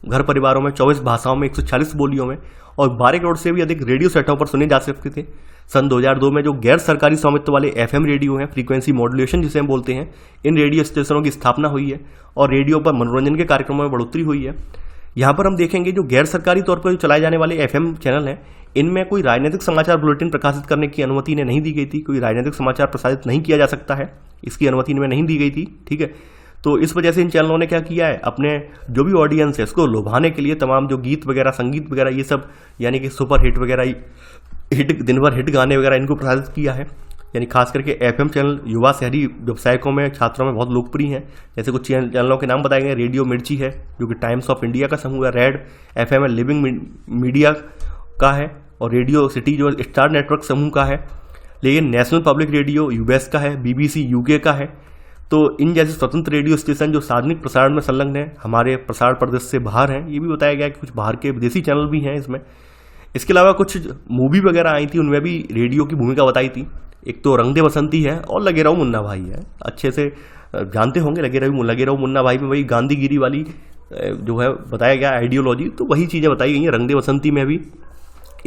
घर परिवारों में 24 भाषाओं में 140 बोलियों में और 12 करोड़ से भी अधिक रेडियो सेटों पर सुने जा सकते थे। सन 2002 में जो गैर सरकारी स्वामित्व वाले FM रेडियो हैं, फ्रीक्वेंसी मॉड्यूलेशन जिसे हम बोलते हैं, इन रेडियो स्टेशनों की स्थापना हुई है और रेडियो पर मनोरंजन के कार्यक्रमों में बढ़ोतरी हुई है। यहाँ पर हम देखेंगे जो गैर सरकारी तौर पर चलाए जाने वाले FM चैनल हैं, इनमें कोई राजनीतिक समाचार बुलेटिन प्रकाशित करने की अनुमति इन्हें नहीं दी गई थी। कोई राजनीतिक समाचार प्रसारित नहीं किया जा सकता है, इसकी अनुमति इनमें नहीं दी गई थी, ठीक है। तो इस वजह से इन चैनलों ने क्या किया है, अपने जो भी ऑडियंस है उसको लुभाने के लिए तमाम जो गीत वगैरह, संगीत वगैरह, ये सब यानी कि सुपर हिट वगैरह, हिट दिन भर हिट गाने वगैरह इनको प्रसारित किया है। यानी खास करके FM चैनल युवा शहरी व्यवसायकों में, छात्रों में बहुत लोकप्रिय हैं। जैसे कुछ चैनलों के नाम बताए गए, रेडियो मिर्ची है जो कि टाइम्स ऑफ इंडिया का समूह है, रेड FM है लिविंग मीडिया का है, और रेडियो सिटी जो स्टार नेटवर्क समूह का है। लेकिन नेशनल पब्लिक रेडियो US का है, BBC UK का है। तो इन जैसे स्वतंत्र रेडियो स्टेशन जो सार्वजनिक प्रसारण में संलग्न है, हमारे प्रसारण प्रदेश से बाहर हैं, ये भी बताया गया कि कुछ बाहर के विदेशी चैनल भी हैं इसमें। इसके अलावा कुछ मूवी वगैरह आई थी, उनमें भी रेडियो की भूमिका बताई थी। एक तो रंग दे बसंती है और लगे रहो मुन्ना भाई है, अच्छे से जानते होंगे। लगे रहो मुन्ना भाई में वही गांधीगिरी वाली जो है बताया गया आइडियोलॉजी, तो वही चीज़ें बताई गई हैं। रंग दे बसंती में भी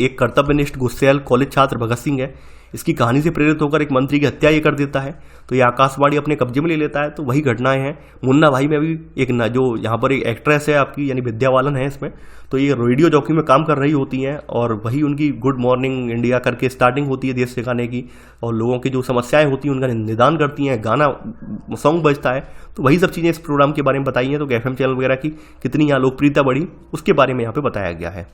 एक कर्तव्यनिष्ठ गुस्सैल कॉलेज छात्र भगत सिंह है, इसकी कहानी से प्रेरित होकर एक मंत्री की हत्या ये कर देता है, तो ये आकाशवाणी अपने कब्जे में ले लेता है। तो वही घटनाएं हैं। मुन्ना भाई में भी एक जो यहाँ पर एक एक्ट्रेस है आपकी, यानी विद्या बालन है इसमें, तो ये रेडियो जॉकी में काम कर रही होती हैं और वही उनकी गुड मॉर्निंग इंडिया करके स्टार्टिंग होती है देश सिखाने की, और लोगों की जो समस्याएं होती हैं उनका निदान करती हैं, गाना सॉन्ग बजता है। तो वही सब चीज़ें इस प्रोग्राम के बारे में बताई हैं। तो FM चैनल वगैरह की कितनी यहाँ लोकप्रियता बढ़ी उसके बारे में यहाँ पर बताया गया है।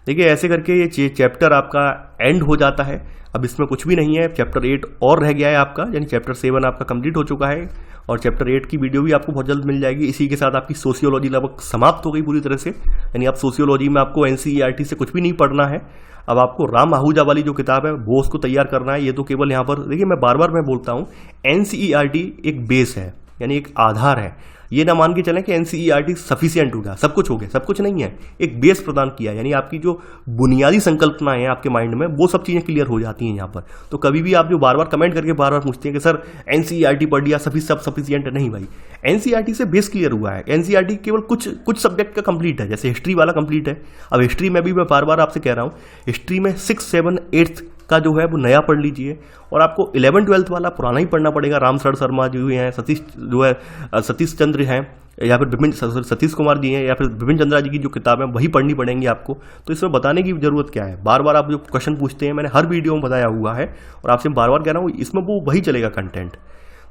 देखिए ऐसे करके ये चैप्टर आपका एंड हो जाता है। अब इसमें कुछ भी नहीं है, चैप्टर 8 और रह गया है आपका, यानी चैप्टर 7 आपका कंप्लीट हो चुका है और चैप्टर 8 की वीडियो भी आपको बहुत जल्द मिल जाएगी। इसी के साथ आपकी सोशियोलॉजी लगभग समाप्त हो गई पूरी तरह से, यानी आप सोशियोलॉजी में आपको NCERT से कुछ भी नहीं पढ़ना है। अब आपको राम आहूजा वाली जो किताब है वो उसको तैयार करना है। ये तो केवल यहाँ पर देखिए, मैं बार बार बोलता हूँ, NCERT एक बेस है, यानी एक आधार है। ये ना मान के चलें कि एनसीईआरटी सफिशिएंट हो गया, सब कुछ हो गया, सब कुछ नहीं है। एक बेस प्रदान किया, यानी आपकी जो बुनियादी संकल्पना है आपके माइंड में वो सब चीज़ें क्लियर हो जाती हैं यहाँ पर। तो कभी भी आप जो बार बार कमेंट करके बार बार पूछते हैं कि सर एनसीईआरटी पढ़ लिया सब सफिशिएंट है, नहीं भाई, एनसीईआरटी से बेस क्लियर हुआ है। एनसीईआरटी केवल कुछ सब्जेक्ट का कंप्लीट है, जैसे हिस्ट्री वाला कंप्लीट है। अब हिस्ट्री में भी मैं बार बार आपसे कह रहा हूँ, हिस्ट्री में 6, 7, 8 का जो है वो नया पढ़ लीजिए, और आपको 11, 12 वाला पुराना ही पढ़ना पड़ेगा। रामसर शर्मा जो हैं, सतीश चंद्र हैं, या फिर सतीश कुमार जी हैं, या फिर बिपिन चंद्रा जी की जो किताब है वही पढ़नी पड़ेंगी आपको। तो इसमें बताने की जरूरत क्या है, बार बार आप जो क्वेश्चन पूछते हैं मैंने हर वीडियो में बताया हुआ है, और आपसे बार बार कह रहा हूँ इसमें वो वही चलेगा कंटेंट।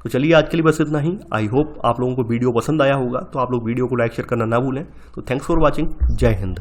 तो चलिए आज के लिए बस इतना ही। आई होप आप लोगों को वीडियो पसंद आया होगा, तो आप लोग वीडियो को लाइक शेयर करना ना भूलें। तो थैंक्स फॉर वॉचिंग, जय हिंद।